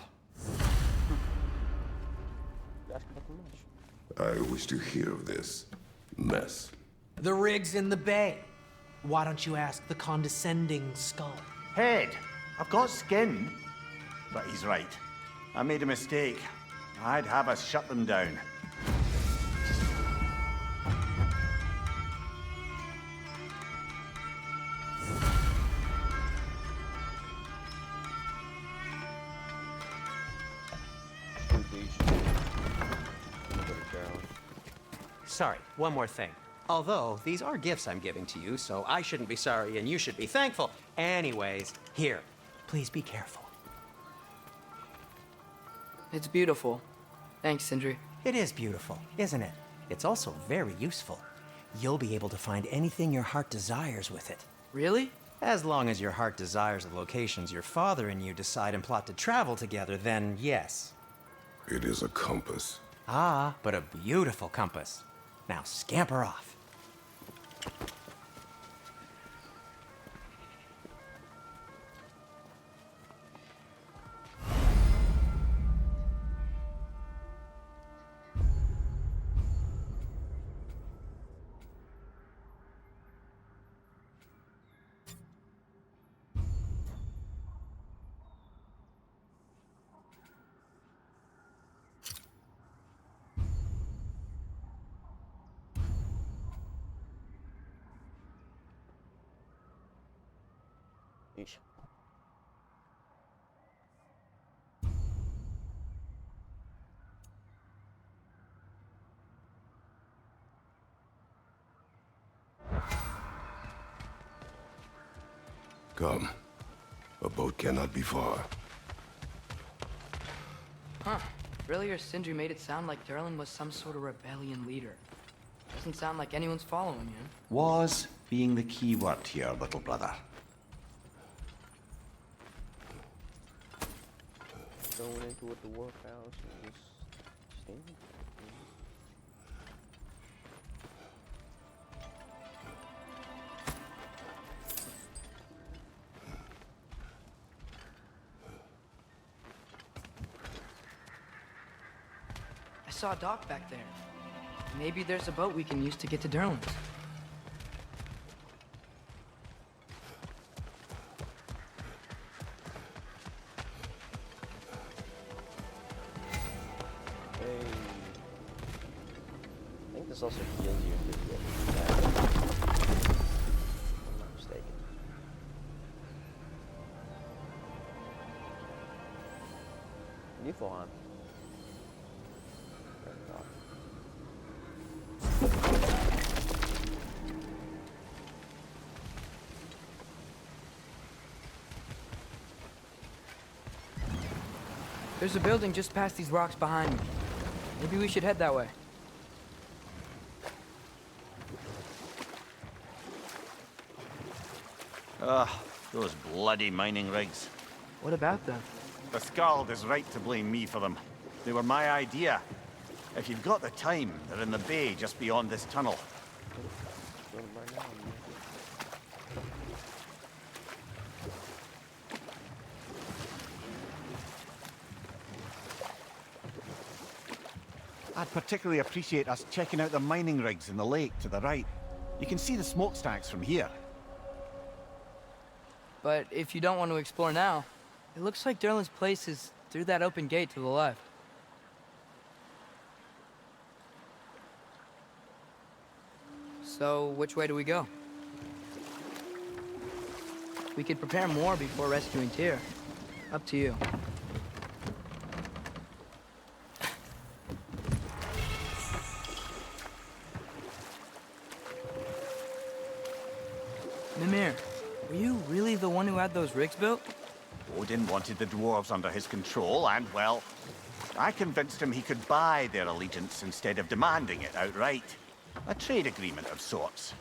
That's nothing much. I wish to hear of this mess. The rig's in the bay. Why don't you ask the condescending skull? Head, I've got skin. But he's right. I made a mistake. I'd have us shut them down. Sorry, one more thing. Although, these are gifts I'm giving to you, so I shouldn't be sorry and you should be thankful. Anyways, here, please be careful. It's beautiful. Thanks, Sindri. It is beautiful, isn't it? It's also very useful. You'll be able to find anything your heart desires with it. Really? As long as your heart desires the locations your father and you decide and plot to travel together, then yes. It is a compass. Ah, but a beautiful compass. Now scamper off. Yeesh. Come. A boat cannot be far. Huh. Earlier, Sindri made it sound like Derlin was some sort of rebellion leader. Doesn't sound like anyone's following him. Was being the key word here, little brother. Going into a dwarf house and just standing. I saw a dock back there. Maybe there's a boat we can use to get to Derlin's. I think this also heals you if you get bad. I'm not mistaken. Newfoundland. There's a building just past these rocks behind me. Maybe we should head that way. Ugh, those bloody mining rigs. What about them? The Skald is right to blame me for them. They were my idea. If you've got the time, they're in the bay just beyond this tunnel. I'd particularly appreciate us checking out the mining rigs in the lake to the right. You can see the smokestacks from here. But if you don't want to explore now, it looks like Derlin's place is through that open gate to the left. So, which way do we go? We could prepare more before rescuing Tyr. Up to you. Mimir, were you really the one who had those rigs built? Odin wanted the dwarves under his control, and, well, I convinced him he could buy their allegiance instead of demanding it outright. A trade agreement of sorts.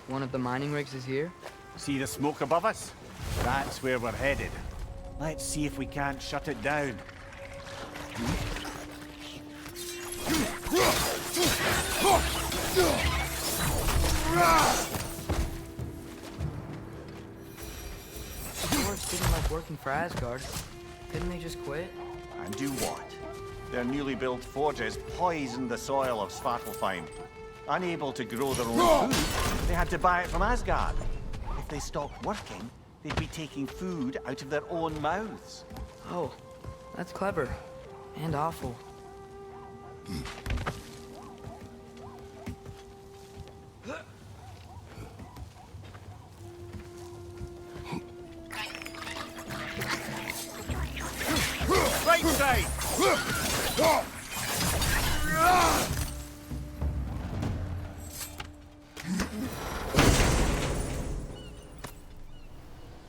One of the mining rigs is here? See the smoke above us? That's where we're headed. Let's see if we can't shut it down. Dwarves didn't like working for Asgard. Didn't they just quit? And do what? Their newly built forges poisoned the soil of Svartalfheim. Unable to grow their own food, they had to buy it from Asgard. If they stopped working, they'd be taking food out of their own mouths. Oh, that's clever. And awful. Right side!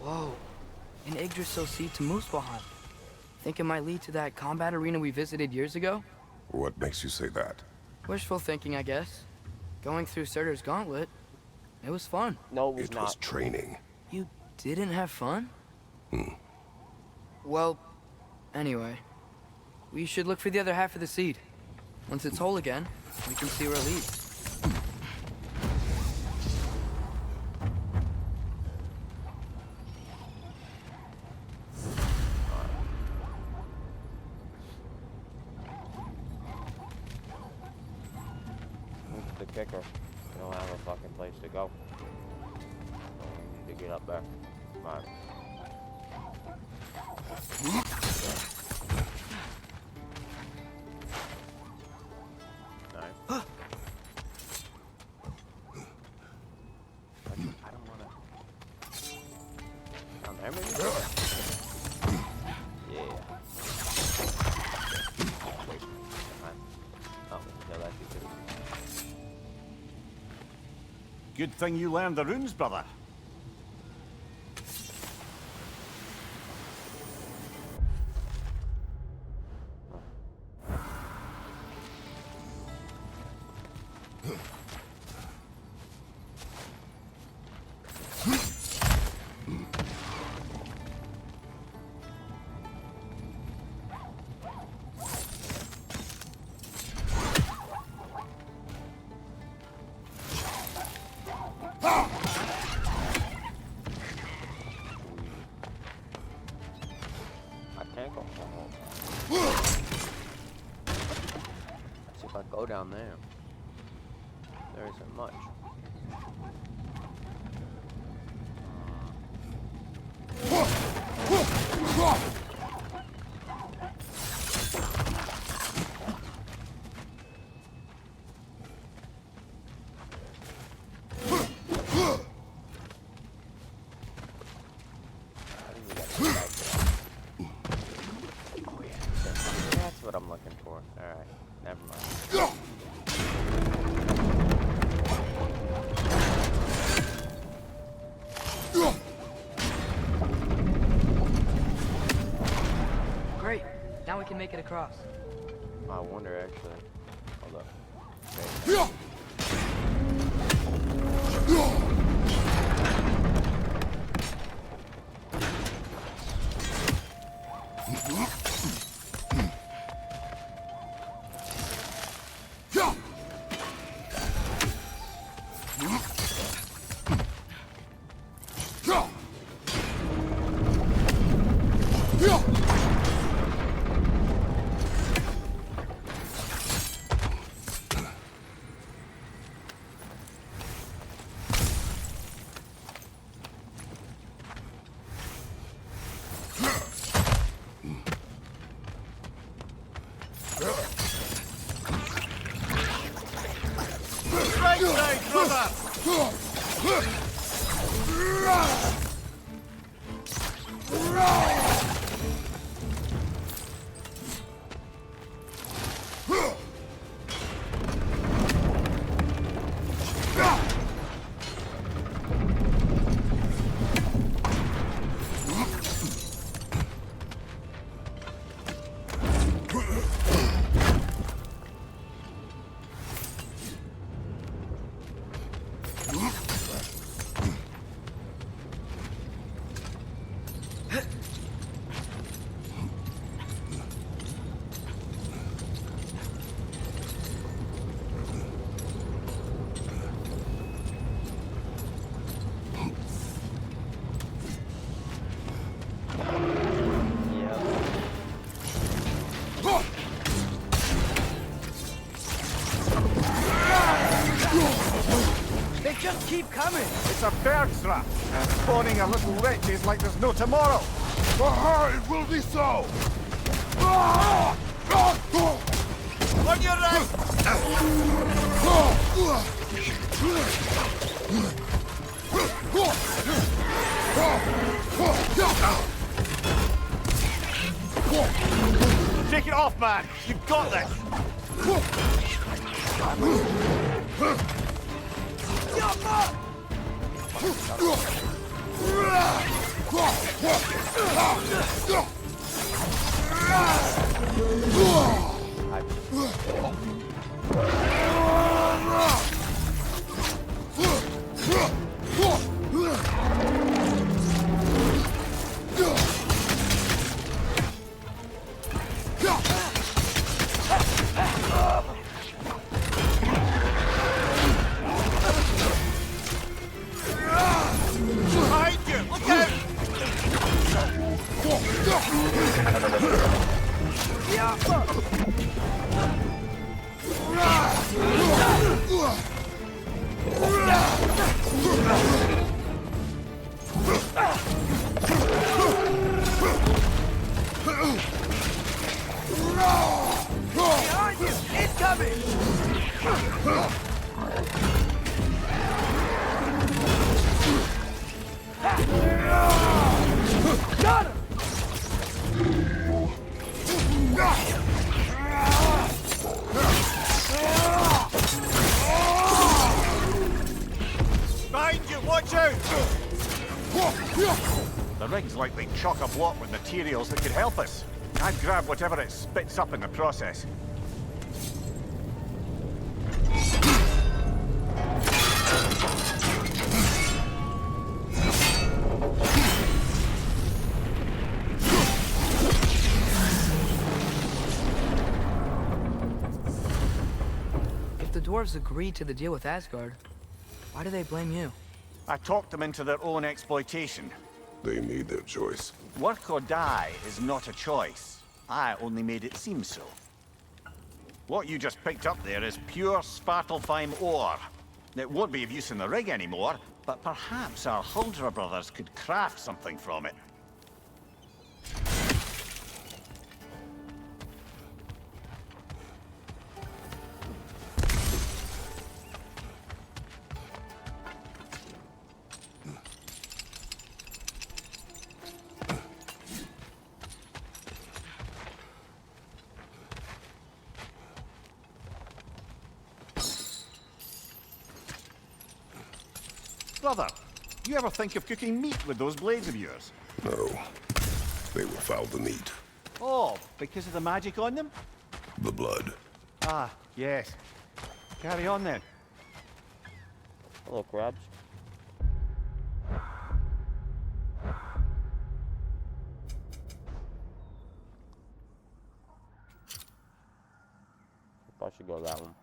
Whoa. An Yggdrasil seed to Muspelheim. Think it might lead to that combat arena we visited years ago? What makes you say that? Wishful thinking, I guess. Going through Surtur's gauntlet. It was fun. No, it was It not. was training. You didn't have fun? Hmm. Well, anyway. We should look for the other half of the seed. Once it's whole again, we can see where it leads. That's the kicker. We don't have a fucking place to go. So we need to get up there. Alright. Alright. I don't wanna... Down there, maybe? Yeah. Wait. Oh, no, that's too good. Good thing you learned the runes, brother. I can't go home. See if I go down there. There isn't much. Oh yeah, that's what I'm looking for. Alright, never mind. Great. can make it across. I wonder actually. Hold up. Right side, brother! They just keep coming! It's a bird trap, and spawning a little witch is like there's no tomorrow. It will be so! On your right! Take it off, man! You've got this! Behind you! Look out! Behind you! Incoming! Got him! Behind you! Watch out! The rig's likely chock-a-block with materials that could help us. I'd grab whatever it spits up in the process. If the dwarves agreed to the deal with Asgard, why do they blame you? I talked them into their own exploitation. They made their choice. Work or die is not a choice. I only made it seem so. What you just picked up there is pure Svartalfheim ore. It won't be of use in the rig anymore, but perhaps our Huldra brothers could craft something from it. Brother, you ever think of cooking meat with those blades of yours? No. They will foul the meat. Oh, because of the magic on them? The blood. Ah, yes. Carry on then. Hello, crabs. I should go that one.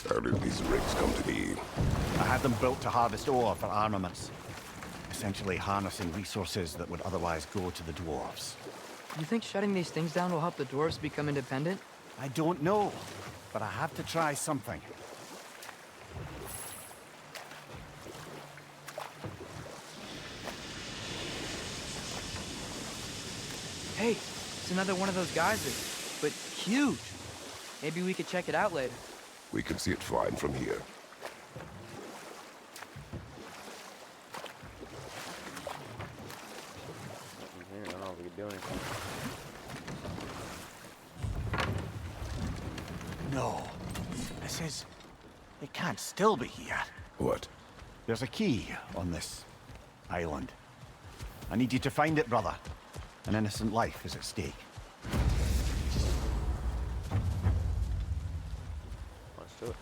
How did these rigs come to be? I had them built to harvest ore for armaments. Essentially harnessing resources that would otherwise go to the dwarves. You think shutting these things down will help the dwarves become independent? I don't know, but I have to try something. Hey, it's another one of those geysers, but huge. Maybe we could check it out later. We can see it fine from here. I don't know if we can do anything. No. This is... It can't still be here. What? There's a key on this island. I need you to find it, brother. An innocent life is at stake. Let's do it.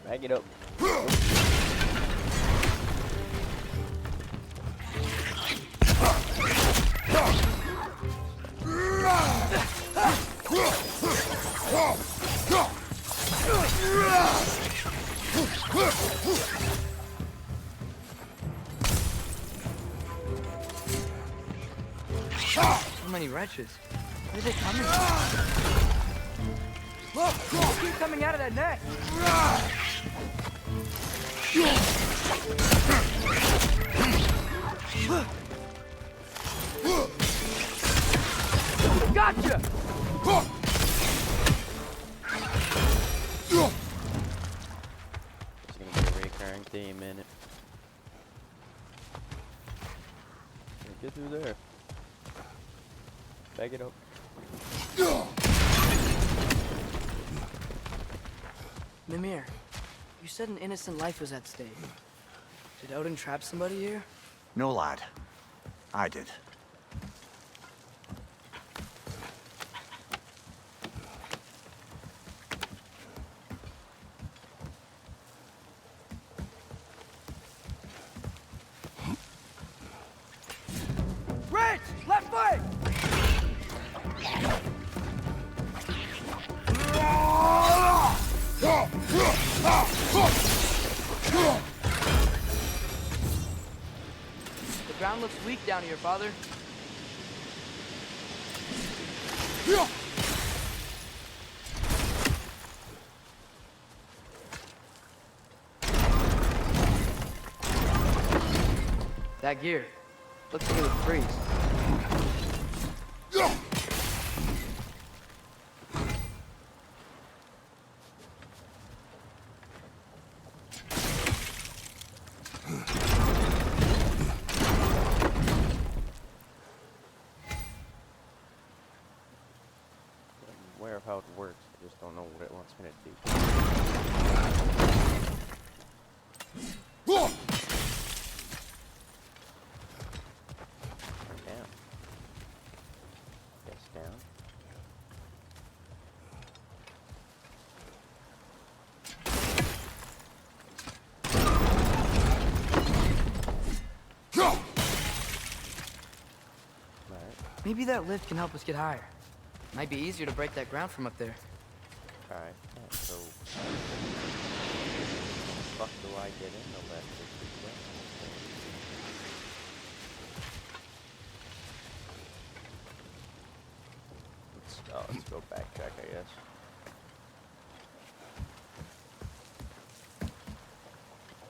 Bag it up. So many wretches. Where are they coming from? Look! Keep coming out of that net! Gotcha! It's gonna be a recurring theme in it. Get through there. Bag it up. Mimir, you said an innocent life was at stake. Did Odin trap somebody here? No, lad. I did. Rich! Left foot! The ground looks weak down here, father. That gear. Looks like it would freeze. I'm aware of how it works. I just don't know what it wants me to do. Down. Guess down. Alright. Maybe that lift can help us get higher. Might be easier to break that ground from up there. Alright. So fuck do I get in the left of this way? Let's go backtrack, I guess.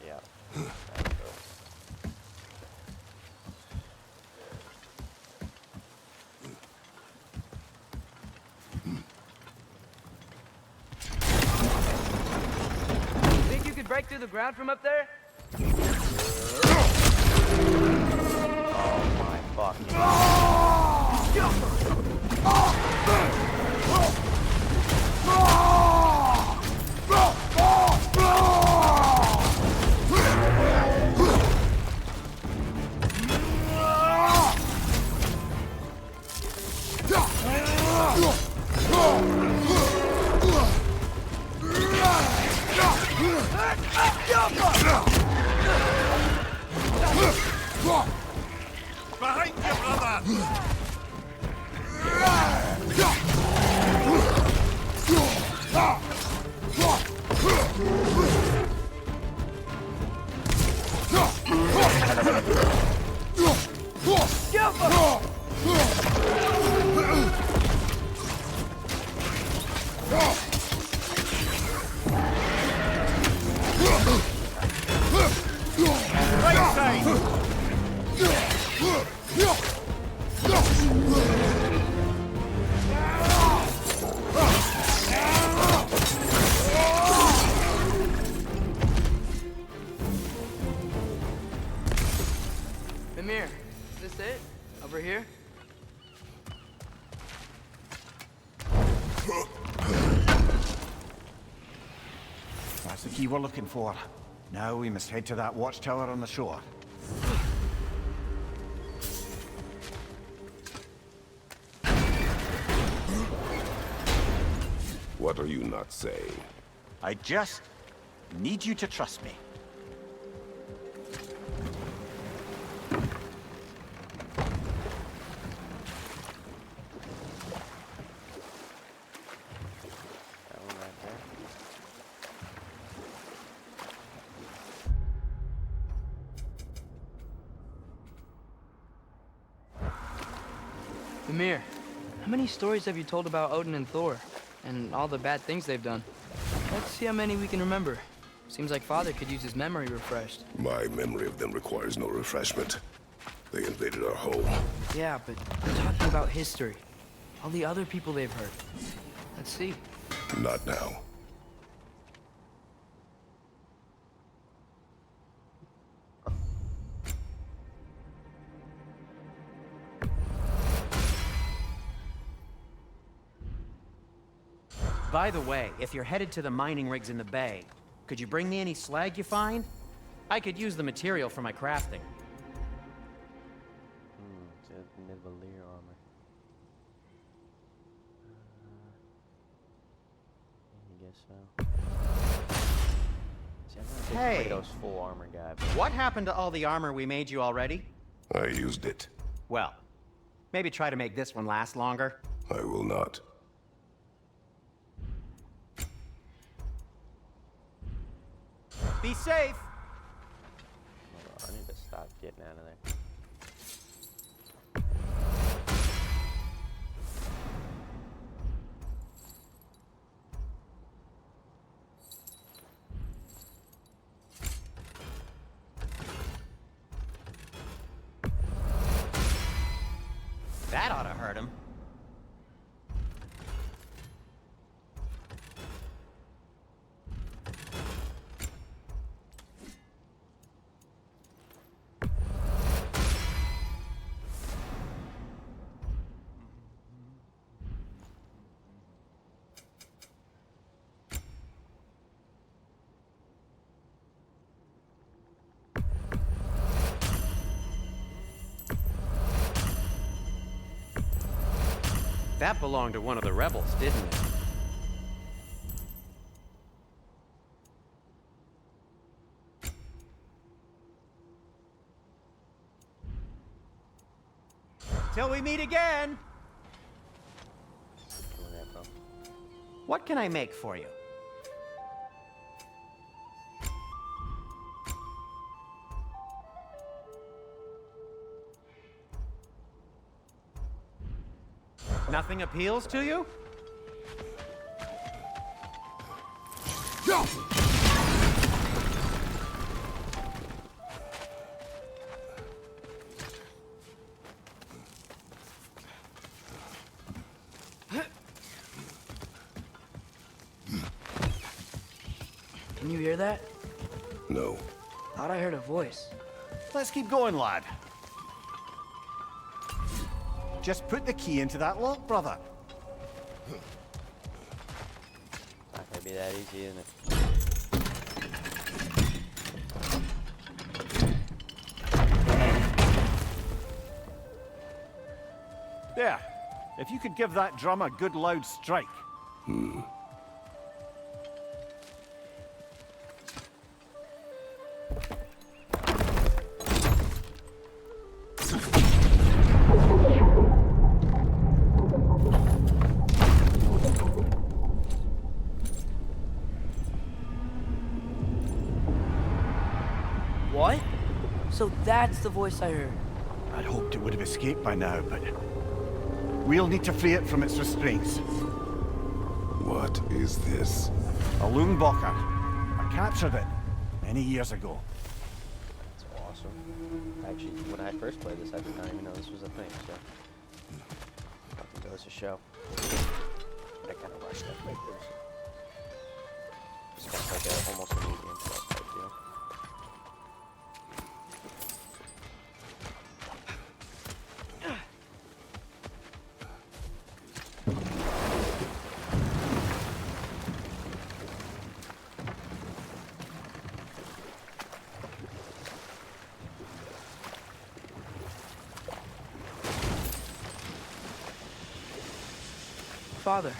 Yeah. That'll go. Think you could break through the ground from up there? Oh my fucking. key we're looking for. Now we must head to that watchtower on the shore. What are you not saying? I just need you to trust me. That one right there. Ymir, how many stories have you told about Odin and Thor? And all the bad things they've done? Let's see how many we can remember. Seems like Father could use his memory refreshed. My memory of them requires no refreshment. They invaded our home. Yeah, but we're talking about history. All the other people they've hurt. Let's see. Not now. By the way, if you're headed to the mining rigs in the bay, could you bring me any slag you find? I could use the material for my crafting. It's a Nivelier armor. I guess so. See, I'm not a big Hey! Kratos full armor guy. But What happened to all the armor we made you already? I used it. Well, maybe try to make this one last longer. I will not. Be safe! hold on, I need to stop getting out of there. That ought to hurt him. That belonged to one of the rebels, didn't it? Till we meet again! Doing that, bro. What can I make for you? Nothing appeals to you? Go! Can you hear that? No. Thought I heard a voice. Let's keep going, lad. Just put the key into that lock, brother. Not gonna be that easy, isn't it? There. If you could give that drum a good loud strike. What? So that's the voice I heard. I'd hoped it would have escaped by now, but we'll need to free it from its restraints. What is this? A Lungbocker. I captured it many years ago. That's awesome. Actually, when I first played this, I did not even know this was a thing, so... Fucking goes to show. But I kind of rushed that right there. It's kind of like a, almost a medium plus type deal. Father,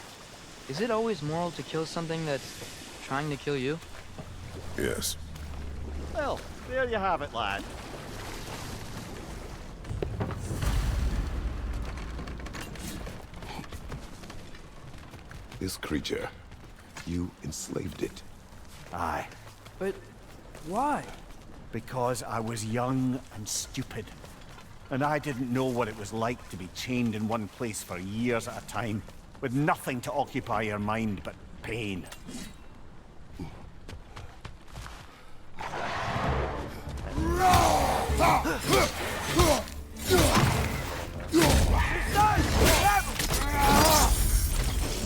is it always moral to kill something that's trying to kill you? Yes. Well, there you have it, lad. This creature, you enslaved it. Aye. But why? Because I was young and stupid. And I didn't know what it was like to be chained in one place for years at a time, with nothing to occupy your mind but pain.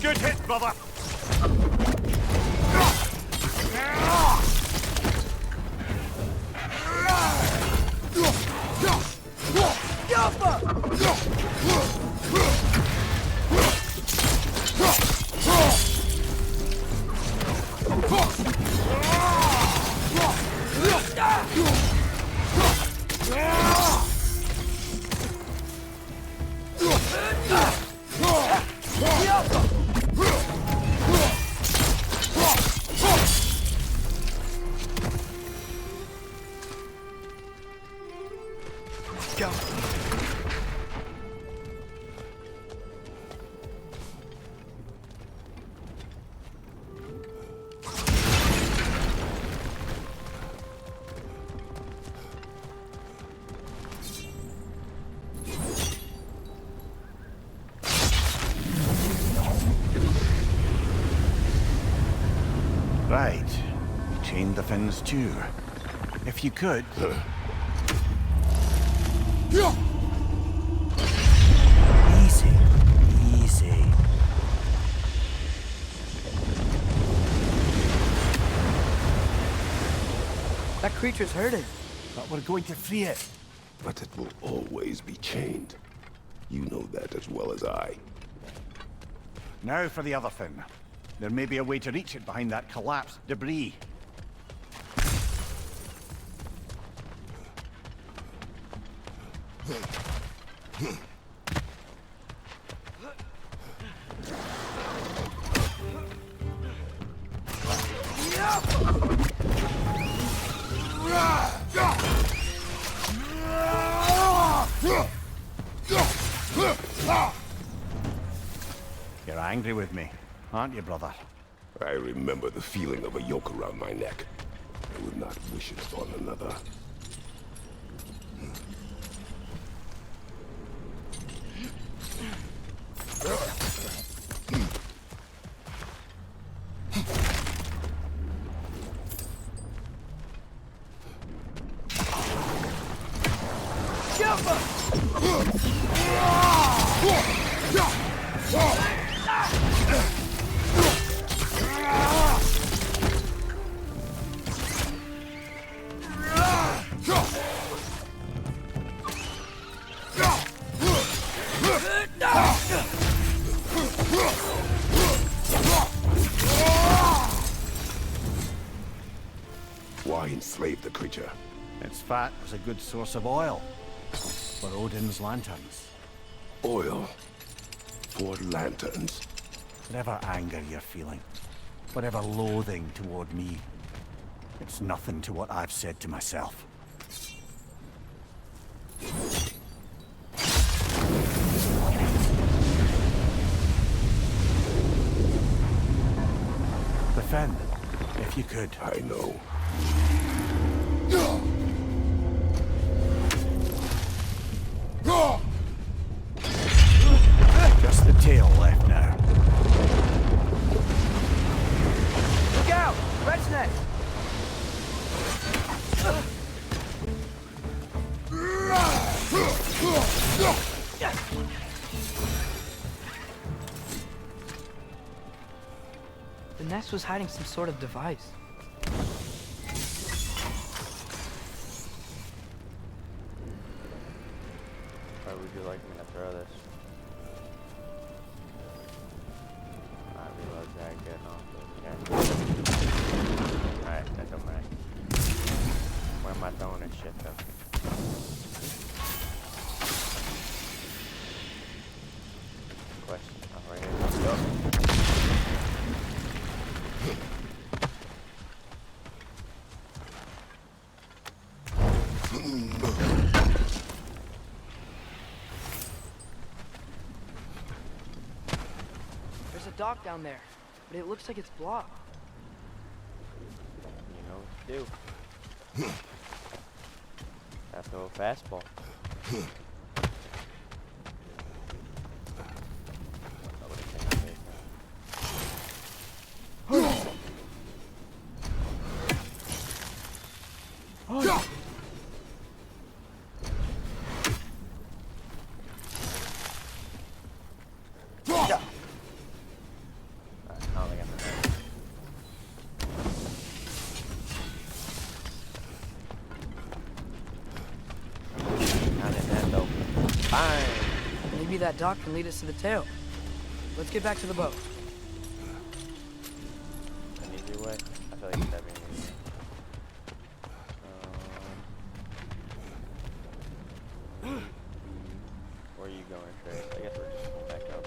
Good hit, brother! Right. Chain the fins too. If you could. Easy. Easy. That creature's hurting. But we're going to free it. But it will always be chained. You know that as well as I. Now for the other fin. There may be a way to reach it behind that collapsed debris. You're angry with me, aren't you, brother? I remember the feeling of a yoke around my neck. I would not wish it upon another. Why enslave the creature? Its fat was a good source of oil for Odin's lanterns. Oil for lanterns. Whatever anger you're feeling, whatever loathing toward me, it's nothing to what I've said to myself. The fin, if you could. I know. Just the tail left now. Look out! Red's neck! The nest was hiding some sort of device. Why would you like me to throw this? I realize that getting off this. Okay. Alright, that don't matter. Where am I throwing this shit though? Question. Oh, right here. dock down there, but it looks like it's blocked. You know what to do. Have to go fastball. Maybe that dock can lead us to the tail. Let's get back to the boat. An easier way? I feel like it's having an easier way. Where are you going, Trey? I guess we're just going back up.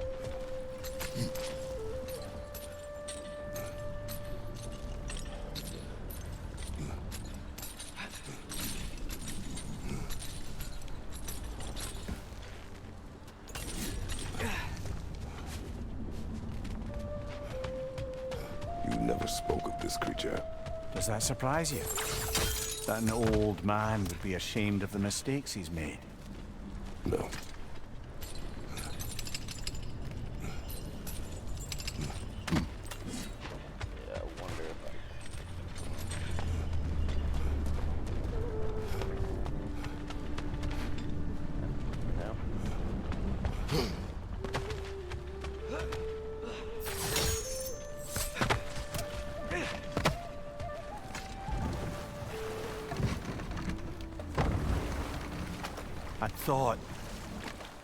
You never spoke of this creature. Does that surprise you? That an old man would be ashamed of the mistakes he's made? No. Yeah, I wonder if I... No?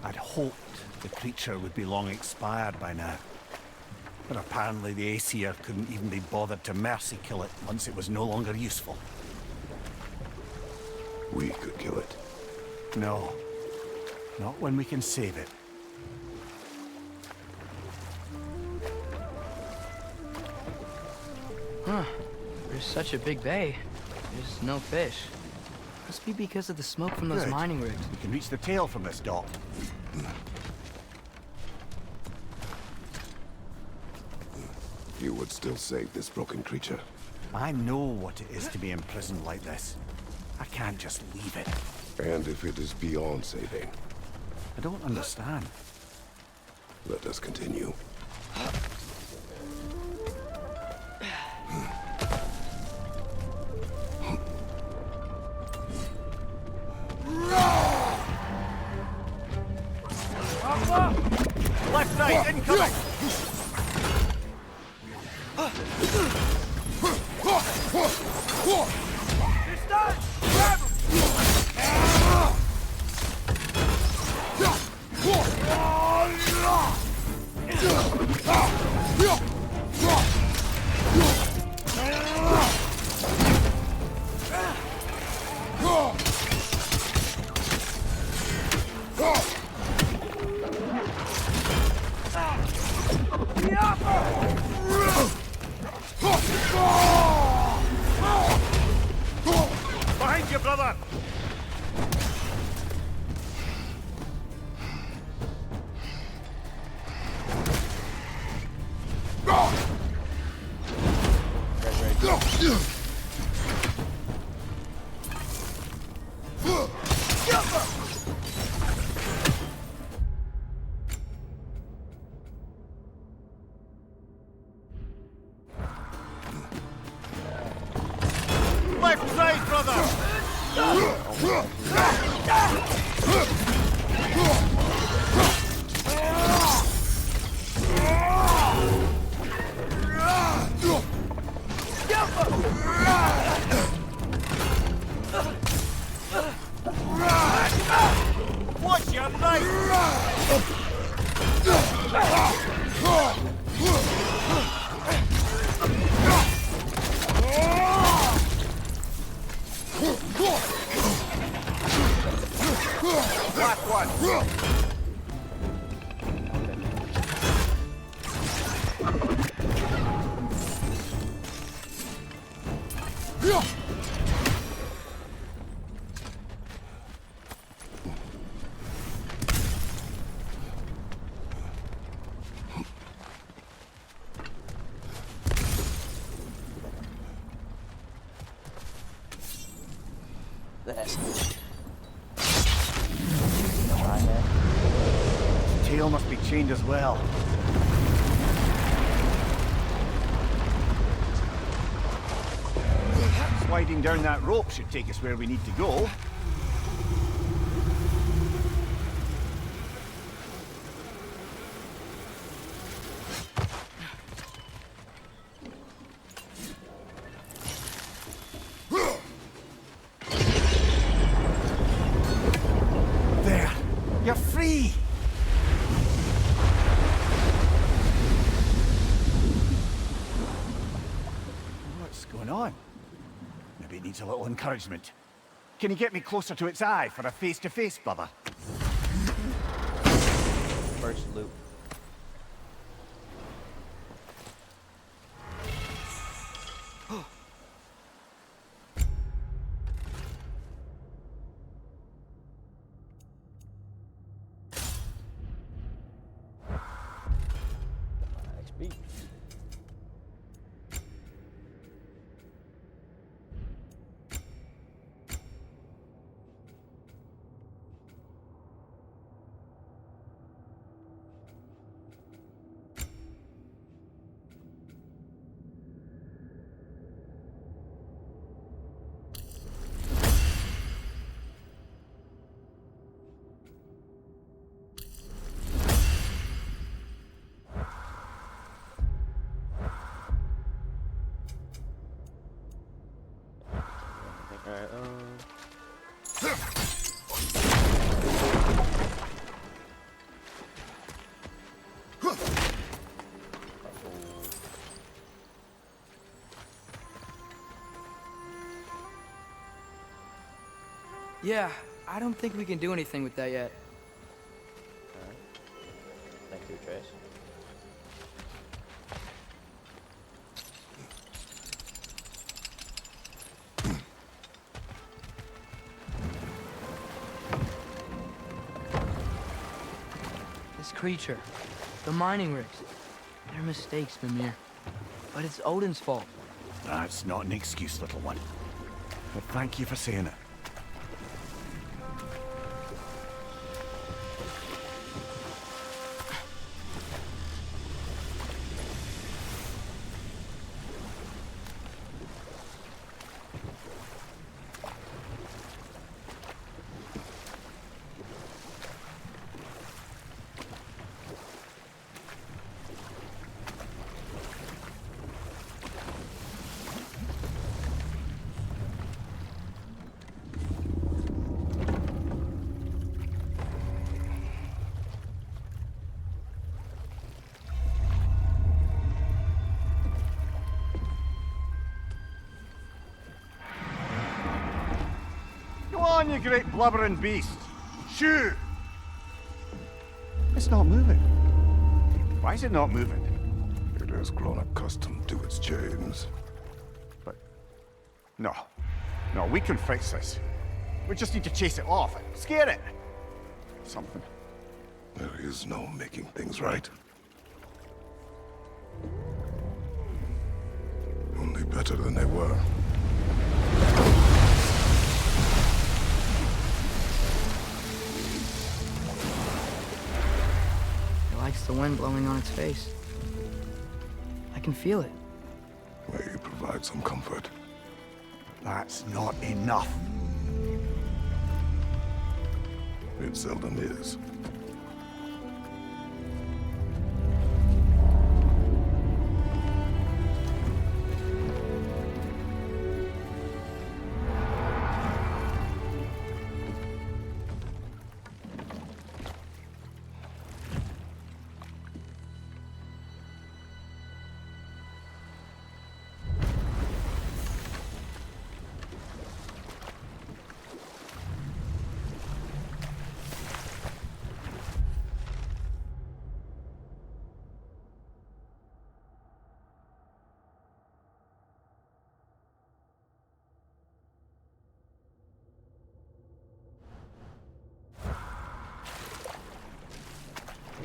I'd hoped the creature would be long expired by now. But apparently the Aesir couldn't even be bothered to mercy kill it once it was no longer useful. We could kill it. No. Not when we can save it. Huh. There's such a big bay. There's no fish. Must be because of the smoke from those Good. mining rigs. We can reach the tail from this dock. You would still save this broken creature. I know what it is to be imprisoned like this. I can't just leave it. And if it is beyond saving, I don't understand. let us continue. Left side, incoming! Behind you, brother! Left side, brother! Watch your right! Black one! badass. Try that. The tail must be chained as well. Sliding down that rope should take us where we need to go. There! You're free! What's going on? Maybe it needs a little encouragement. Can you get me closer to its eye for a face-to-face, brother? First loop. XP. Alright, Yeah, I don't think we can do anything with that yet. alright. Thank you, Trace. This creature, the mining rigs, they're mistakes, Mimir. But it's Odin's fault. That's not an excuse, little one. But thank you for saying it. Go on, you great blubbering beast! Shoo! It's not moving. Why is it not moving? It has grown accustomed to its chains. But... No. No, we can fix this. We just need to chase it off. Scare it! Something. There is no making things right. Only better than they were. It likes the wind blowing on its face. I can feel it. May you provide some comfort. That's not enough. It seldom is.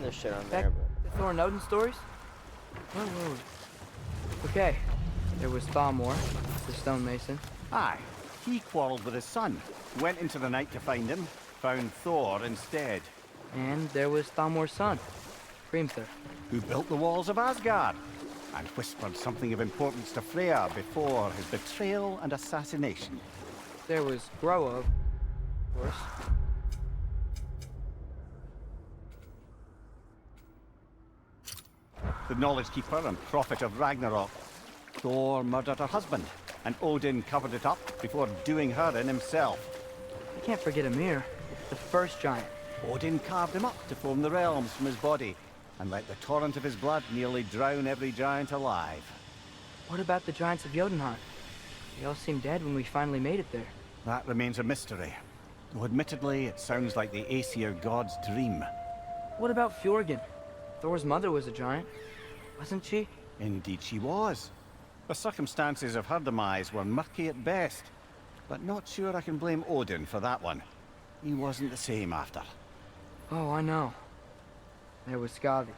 There's shit on Back there, but to Thor and Odin stories? Whoa. Okay, there was Thalmor, the stonemason. Aye. he quarreled with his son, went into the night to find him, found Thor instead. And there was Thamor's son, Hrimthur. Who built the walls of Asgard, and whispered something of importance to Freya before his betrayal and assassination. There was Groa, of course. The Knowledge Keeper and Prophet of Ragnarok. Thor murdered her husband, and Odin covered it up before doing her in himself. You can't forget Ymir, the first giant. Odin carved him up to form the realms from his body, and let the torrent of his blood nearly drown every giant alive. What about the giants of Jotunheim? They all seemed dead when we finally made it there. That remains a mystery. Though admittedly, it sounds like the Aesir god's dream. What about Fjorgyn? Thor's mother was a giant, wasn't she? Indeed she was. The circumstances of her demise were murky at best, but not sure I can blame Odin for that one. He wasn't the same after. Oh, I know. There was Skavi,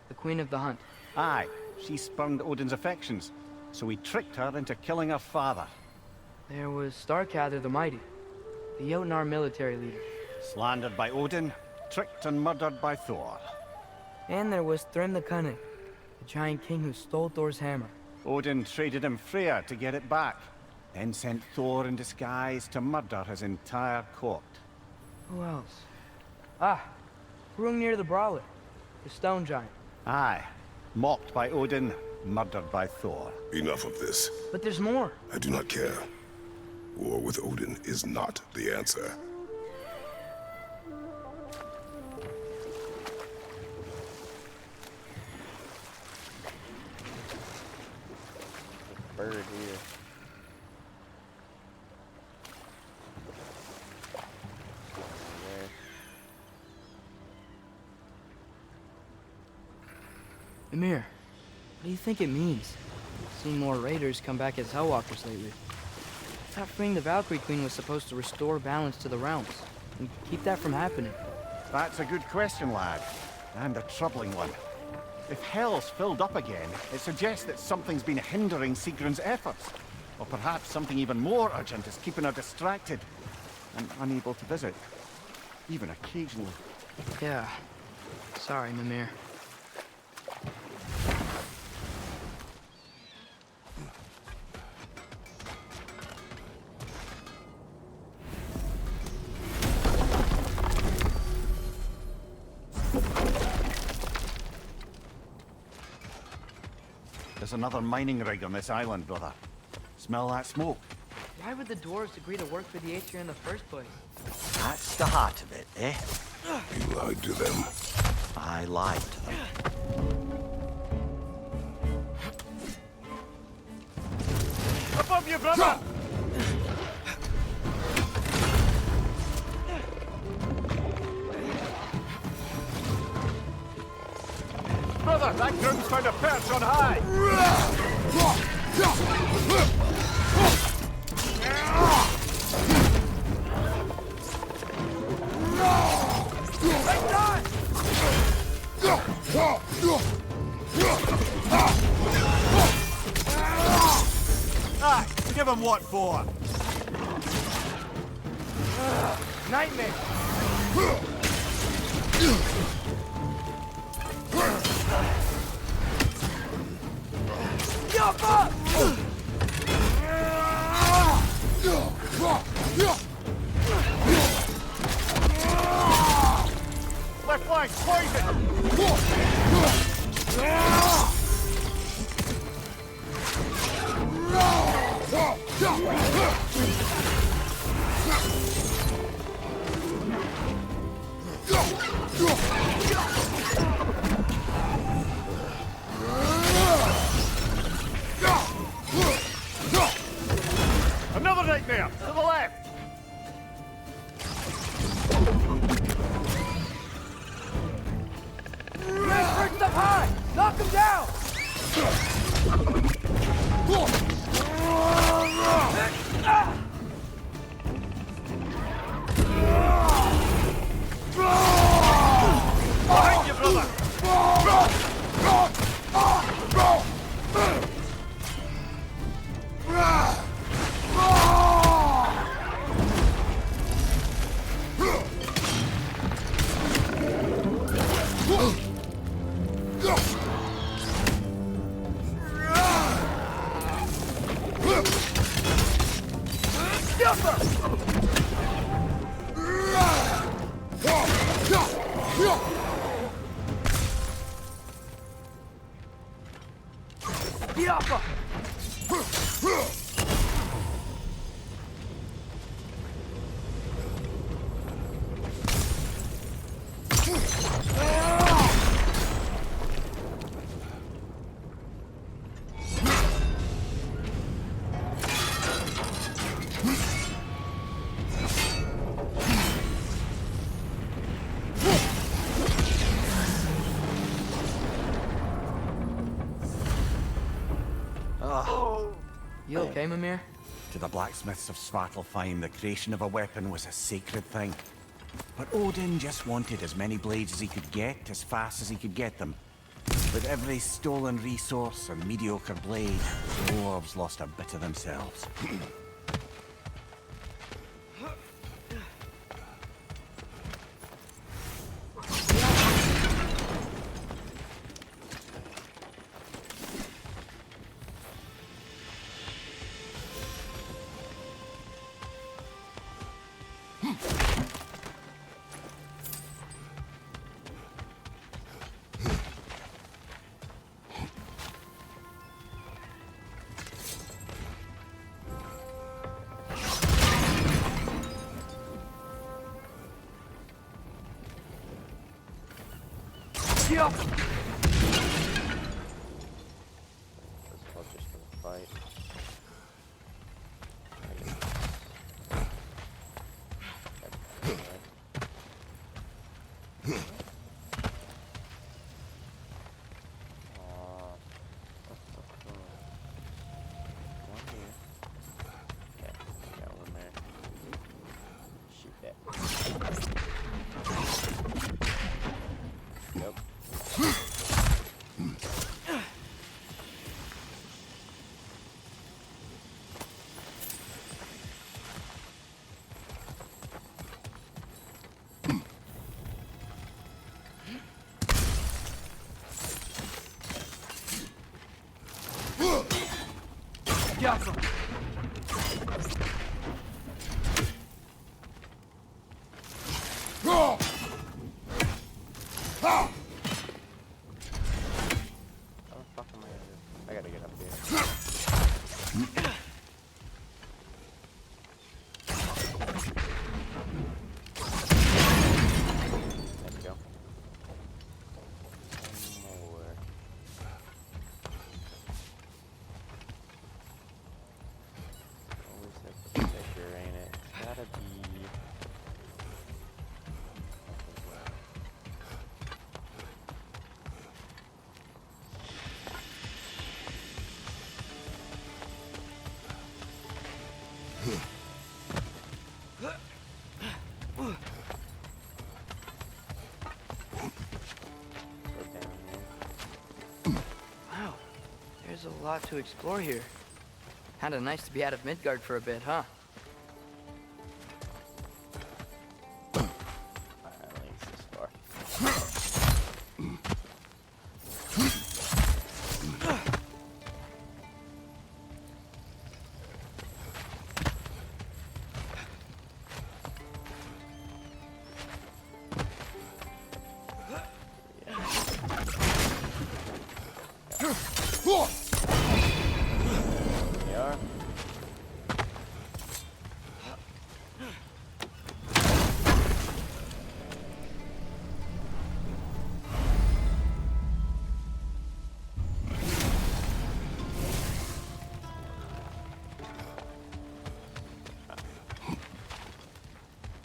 the queen of the hunt. Aye, she spurned Odin's affections, so he tricked her into killing her father. There was Starkather the Mighty, the Jotnar military leader. Slandered by Odin, tricked and murdered by Thor. And there was Thrym the Cunning, the giant king who stole Thor's hammer. Odin traded him Freya to get it back, then sent Thor in disguise to murder his entire court. Who else? Ah, Hrungnir the Brawler, the stone giant. Aye, mocked by Odin, murdered by Thor. Enough of this. But there's more. I do not care. War with Odin is not the answer. Bird here. Ymir, what do you think it means? Seen more raiders come back as Hellwalkers lately. I thought freeing the Valkyrie Queen was supposed to restore balance to the realms, and keep that from happening. That's a good question, lad, and a troubling one. If Hell's filled up again, it suggests that something's been hindering Sigrun's efforts. Or perhaps something even more urgent is keeping her distracted and unable to visit, even occasionally. Yeah. Sorry, Mimir. There's another mining rig on this island, brother. Smell that smoke? Why would the dwarves agree to work for the Aesir in the first place? That's the heart of it, eh? You lied to them. I lied to them. Above you, brother! Brother, that groom's found a perch on high! Aye, give him what for? Nightmare! Jump up! Left flank, poison! Another nightmare! To the left! Red perched up high! Knock him down! Behind you, brother! You okay, Mimir? To the blacksmiths of Svartalfheim, the creation of a weapon was a sacred thing. But Odin just wanted as many blades as he could get, as fast as he could get them. With every stolen resource and mediocre blade, the dwarves lost a bit of themselves. This is all just for the fight. One here. Yeah, got one there. Shoot that. Yep. How the fuck am I gonna do? I gotta get up here. There we go. One more. Always like the picture, ain't it? It's gotta be. Go down here. Wow, there's a lot to explore here. Kinda nice to be out of Midgard for a bit, huh? Alright, at least this far. We are.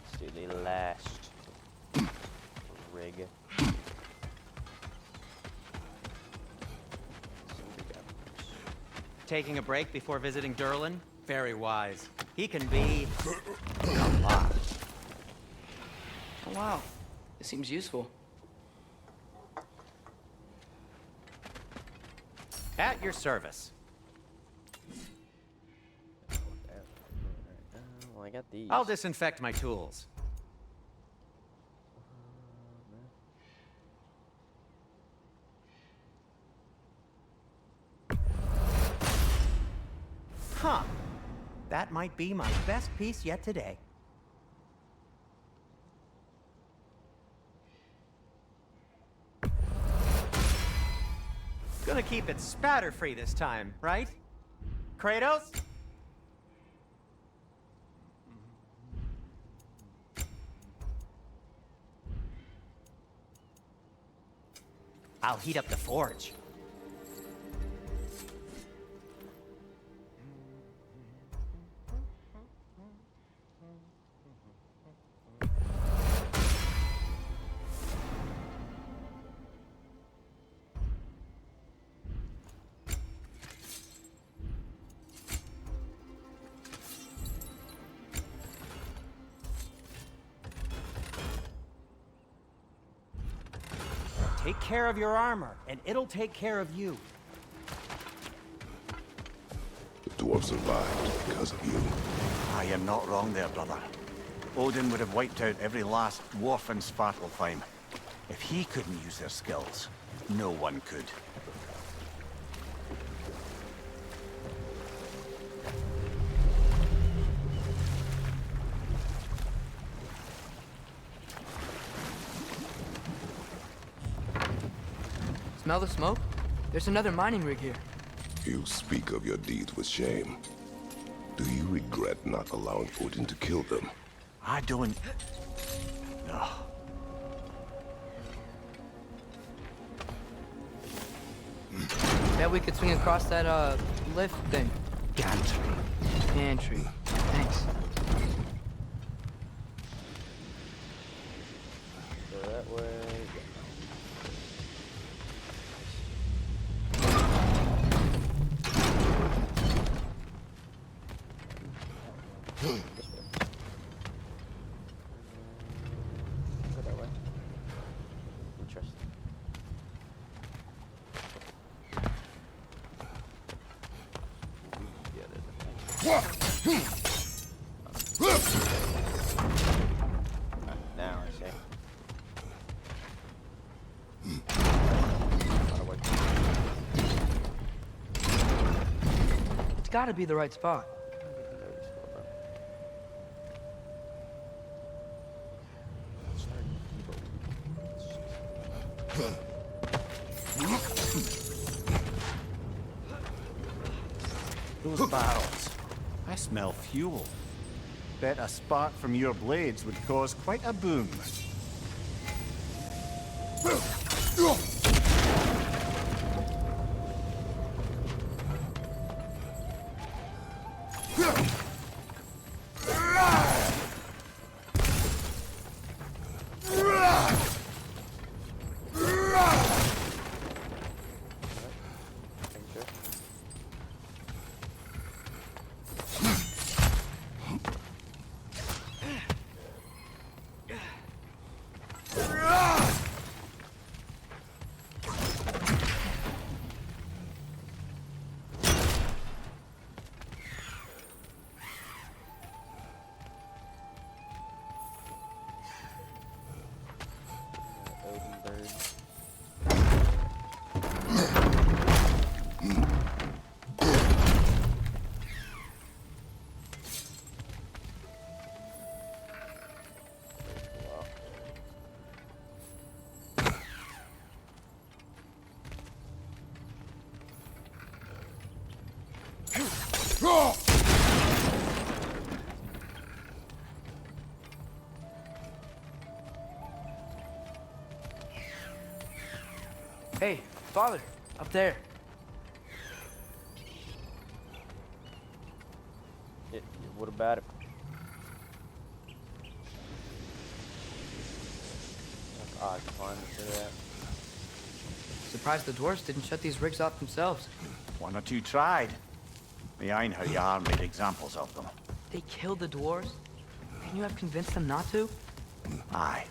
Let's do the last rig. Taking a break before visiting Durlin? Very wise. He can be a lot. Oh, wow. This seems useful. At your service. Well, I got these. I'll disinfect my tools. Huh. That might be my best piece yet today. Gonna keep it spatter-free this time, right? Kratos? I'll heat up the forge. Take care of your armor, and it'll take care of you. The dwarf survived because of you. I am not wrong there, brother. Odin would have wiped out every last dwarf in Svartalfheim. If he couldn't use their skills, no one could. Smell the smoke? There's another mining rig here. You speak of your deeds with shame. Do you regret not allowing Odin to kill them? I don't... No. Bet we could swing across that, lift thing. Gantry. Pantry. Thanks. Go that way. This way. Go that way. Interesting. Now I see. It's gotta be the right spot. Those barrels. I smell fuel. Bet a spark from your blades would cause quite a boom. Hey, father, up there. What about it? That's odd climbing through that. Surprised the dwarves didn't shut these rigs off themselves. One or two tried. The Einherjar made examples of them. They killed the dwarves? Couldn't you have convinced them not to? Aye.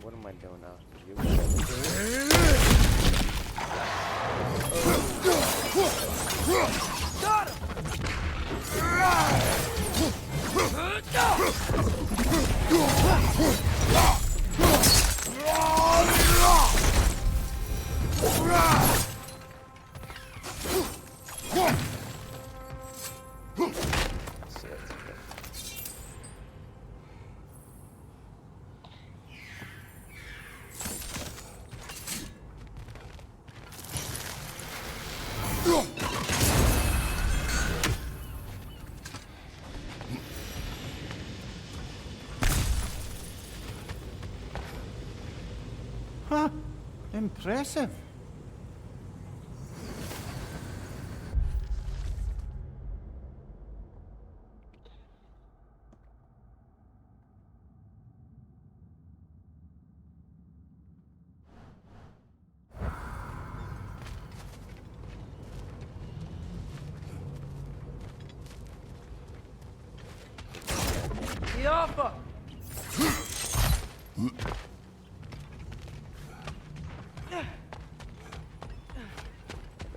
What am I doing now? Got him! Huh. Impressive. Yoppa!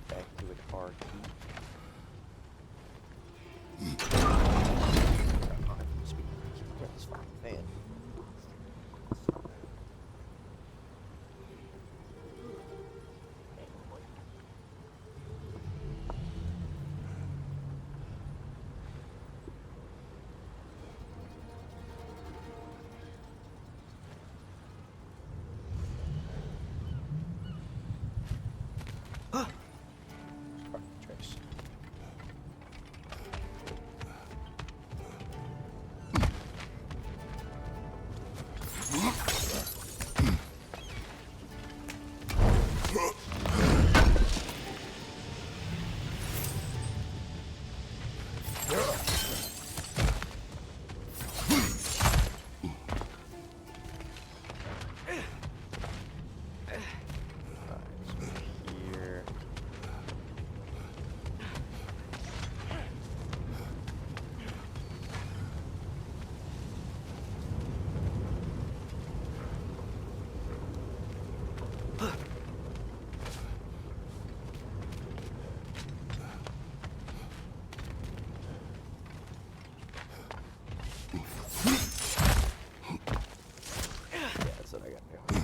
Back to it hard. This fucking fan. Tricks. Here. Yeah, that's what I got to do.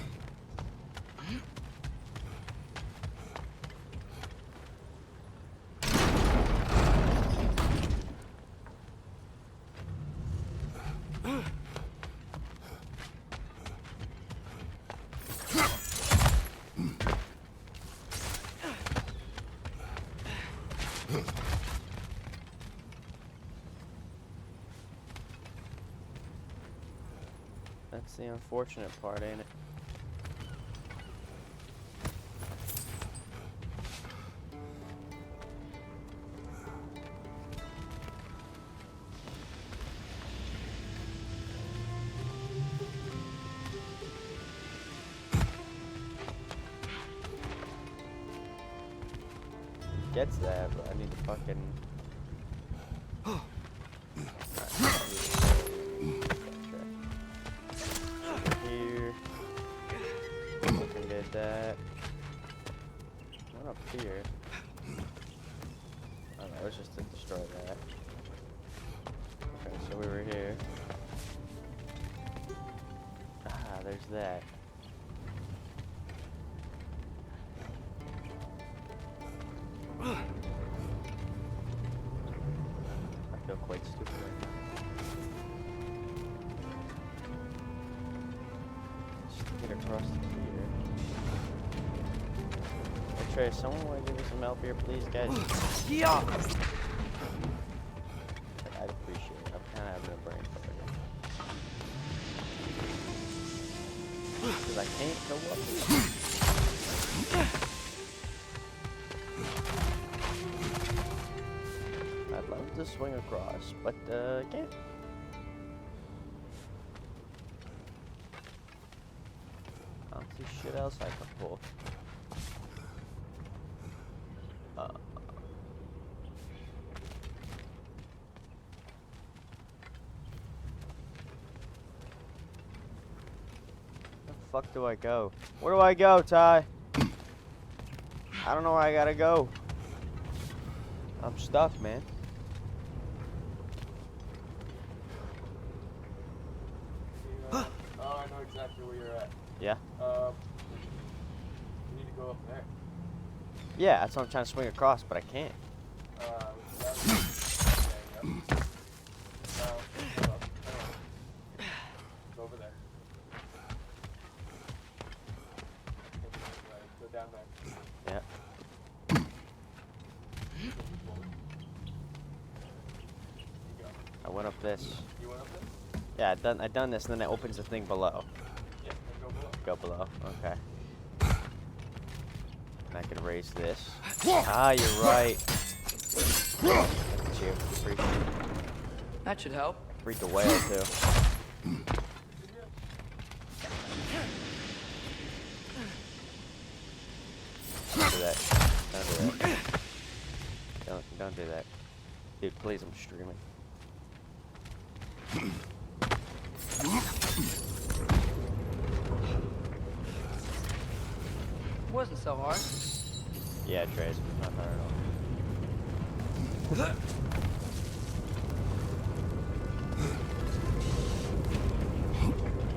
That's the unfortunate part, ain't it? Gets that, but I need to fucking. Here. Fucking did that. What up here? Oh no, it's just to destroy that. Okay, so we were here. Ah, there's that. I feel quite stupid right now. Just to get across to here. Hey Trey, someone want to give me some help here, please, guys? Yeah! I'd appreciate it. I'm kind of having a brain fart again. Because I can't go up here. I'd love to swing across, but I can't. I don't see shit else I can pull. Where the fuck do I go? Where do I go, Ty? I don't know where I gotta go. I'm stuck, man. Oh, I know exactly where you're at. Yeah? You need to go up there. Yeah, that's what I'm trying to swing across, but I can't. It's over there. Go down there. Yeah. I went up this. You went up there? Yeah, I done this, and then it opens the thing below. Yeah, then go below. Go below. Okay. And I can raise this. Ah, you're right. Look at you. That should help. Freak the whale too. Don't do that. Don't do that. Don't do that. Dude, please, I'm streaming. Wasn't so hard. Yeah, Trace, not hard at all.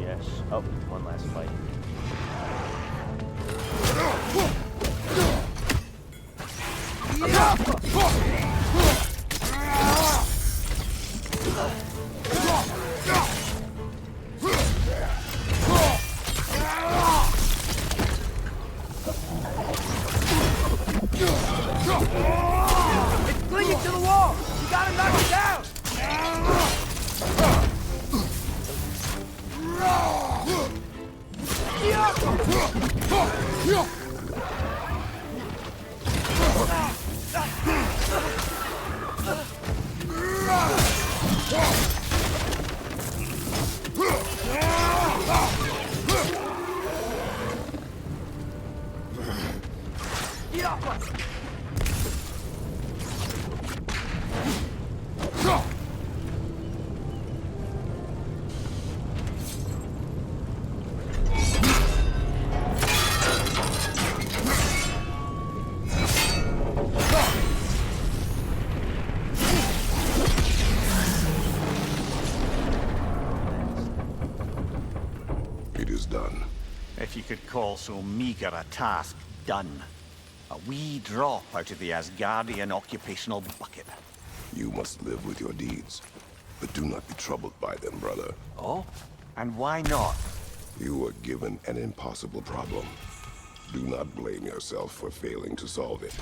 Yes. Oh, one last fight. It's clinging to the wall! You gotta knock it down! It is done. If you could call so meager a task done. A wee drop out of the Asgardian occupational bucket. You must live with your deeds, but do not be troubled by them, brother. Oh? And why not? You were given an impossible problem. Do not blame yourself for failing to solve it.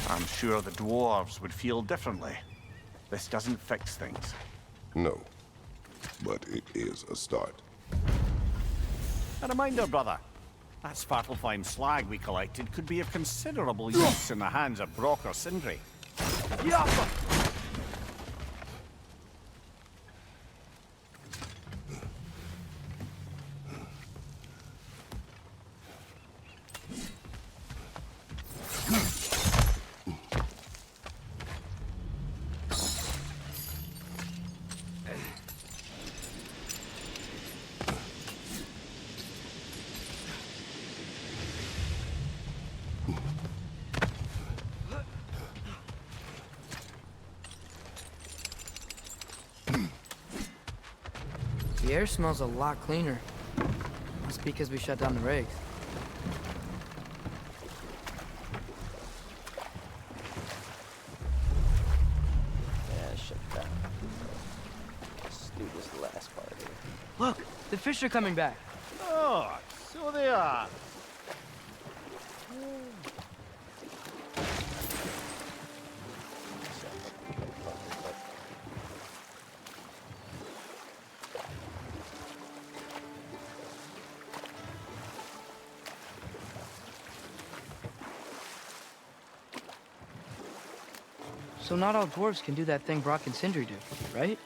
I'm sure the dwarves would feel differently. This doesn't fix things. No, but it is a start. A reminder, brother. That Svartalfheim slag we collected could be of considerable use in the hands of Brock or Sindri. The air smells a lot cleaner. Must be because we shut down the rigs. Yeah, shut down. Let's do this last part here. Look, the fish are coming back. Oh, so they are. So not all dwarves can do that thing Brock and Sindri do, right?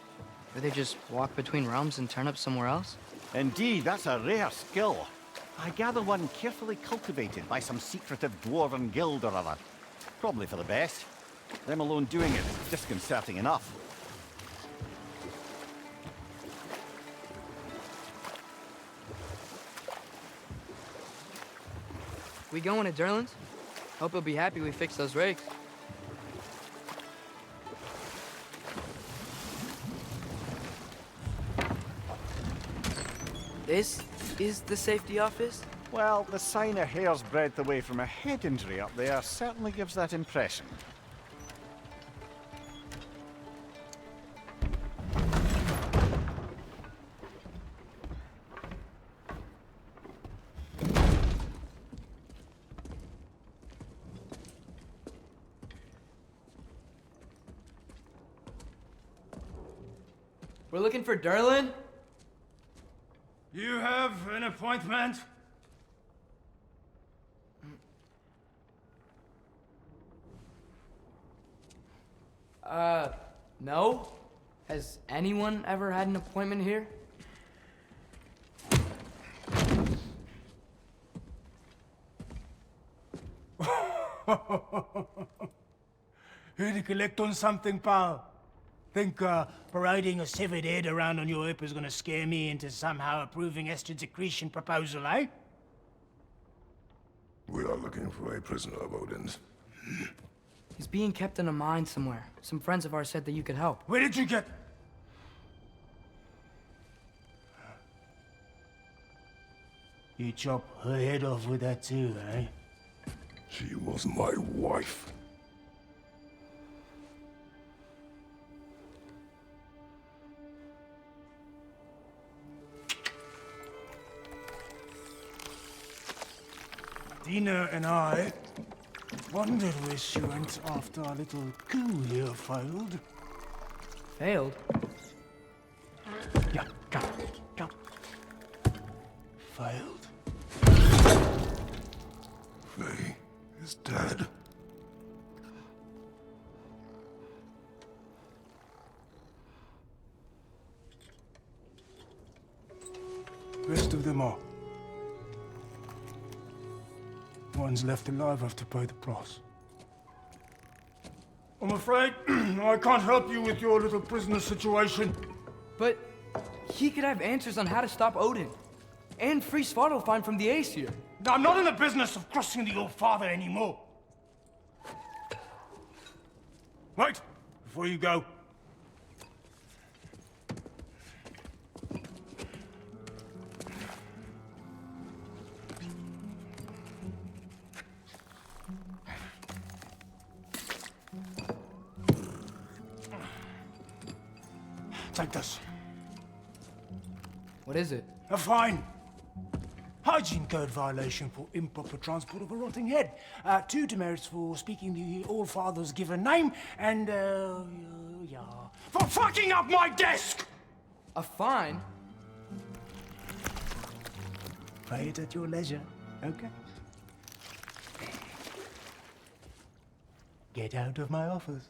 Where they just walk between realms and turn up somewhere else? Indeed, that's a rare skill. I gather one carefully cultivated by some secretive dwarven guild or other. Probably for the best. Them alone doing it is disconcerting enough. We going to Durlin's? Hope he'll be happy we fixed those rigs. This is the safety office? Well, the sign a hair's breadth away from a head injury up there certainly gives that impression. We're looking for Durlin? You have an appointment? No? Has anyone ever had an appointment here? Here to collect on something, pal? Think, parading a severed head around on your hip is gonna scare me into somehow approving Esther's accretion proposal, eh? We are looking for a prisoner of Odin's. He's being kept in a mine somewhere. Some friends of ours said that you could help. Where did you get... You chop her head off with that too, eh? She was my wife. Dina and I wondered where she went after our little coup here failed. Failed? Yeah, come, come. Failed. Faye is dead. Rest of them are. One's left alive have to pay the price. I'm afraid I can't help you with your little prisoner situation. But he could have answers on how to stop Odin. And free Svartalfheim from the Aesir. I'm not in the business of crossing the old father anymore. Wait, before you go. Take this. What is it? A fine. Hygiene code violation for improper transport of a rotting head. 2 demerits for speaking the All-Father's given name, and, yeah. For fucking up my desk! A fine? Pay it at your leisure, okay? Get out of my office.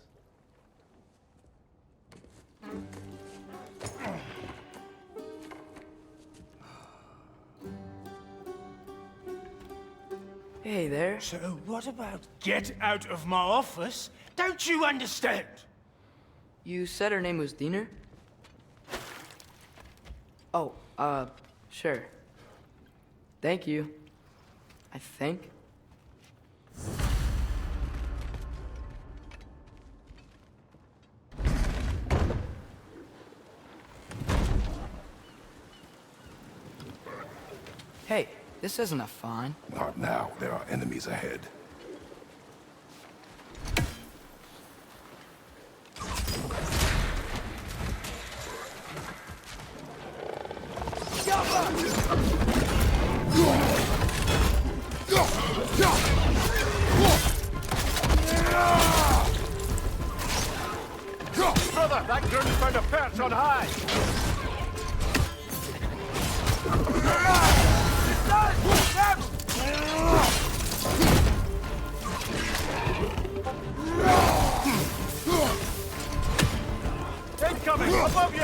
Hey there. So what about get out of my office? Don't you understand? You said her name was Diener? Oh, sure. Thank you. I think. Hey, this isn't a fine. Not now. There are enemies ahead. Brother, that gurney found a perch on high! Incoming! Above you!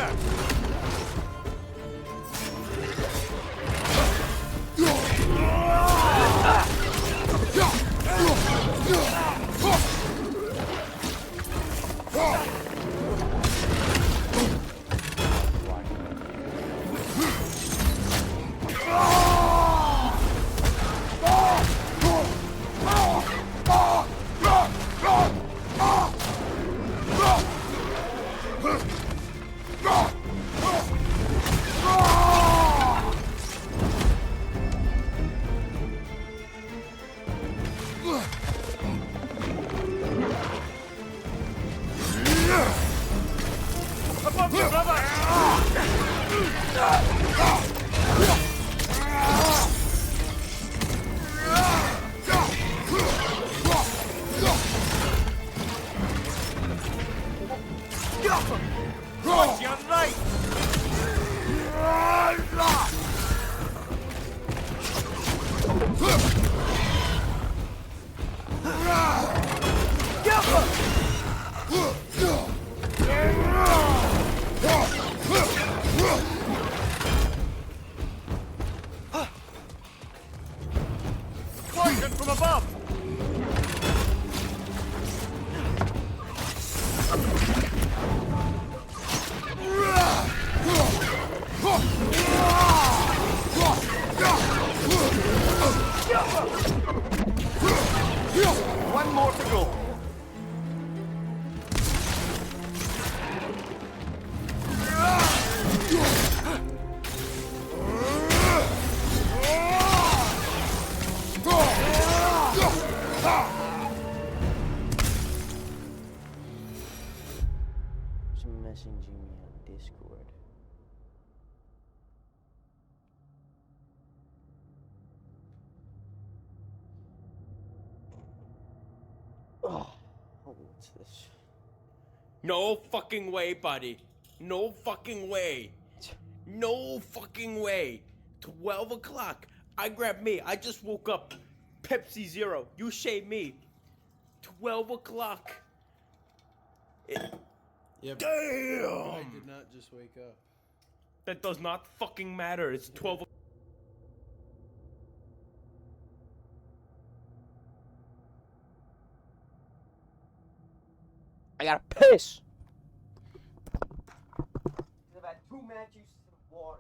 Above you, brother! Right, you're right! messaging me on Discord. Oh, what's this? No fucking way, buddy. No fucking way. No fucking way. 12 o'clock. I grabbed me. I just woke up. Pepsi Zero. You shave me. 12 o'clock. Yep. Damn! I did not just wake up. That does not fucking matter. It's 12 o'clock. I gotta piss! I've had 2 man juices and water.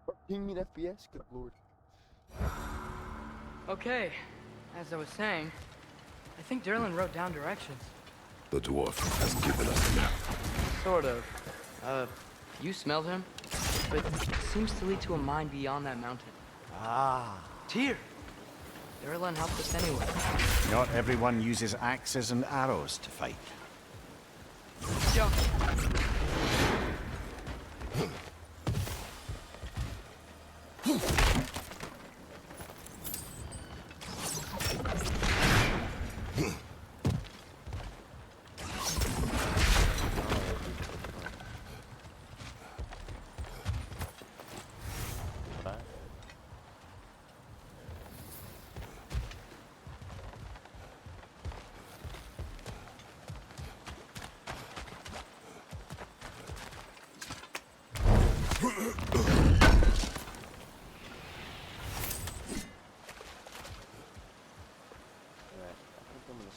What? Ping me an FPS, good lord. Okay, as I was saying, I think Derlin wrote down directions. The dwarf has given us a map. Sort of. You smelled him? But it seems to lead to a mine beyond that mountain. Ah. Tyr! Derlin helped us anyway. Not everyone uses axes and arrows to fight. Jump!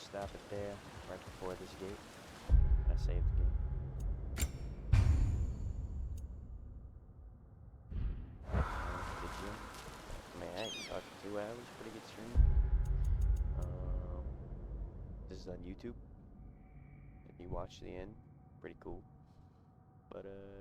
Stop it there, right before this gate. I saved the game. Good deal. Man, I ain't talked 2 hours, pretty good stream. This is on YouTube. If you watch the end, pretty cool. But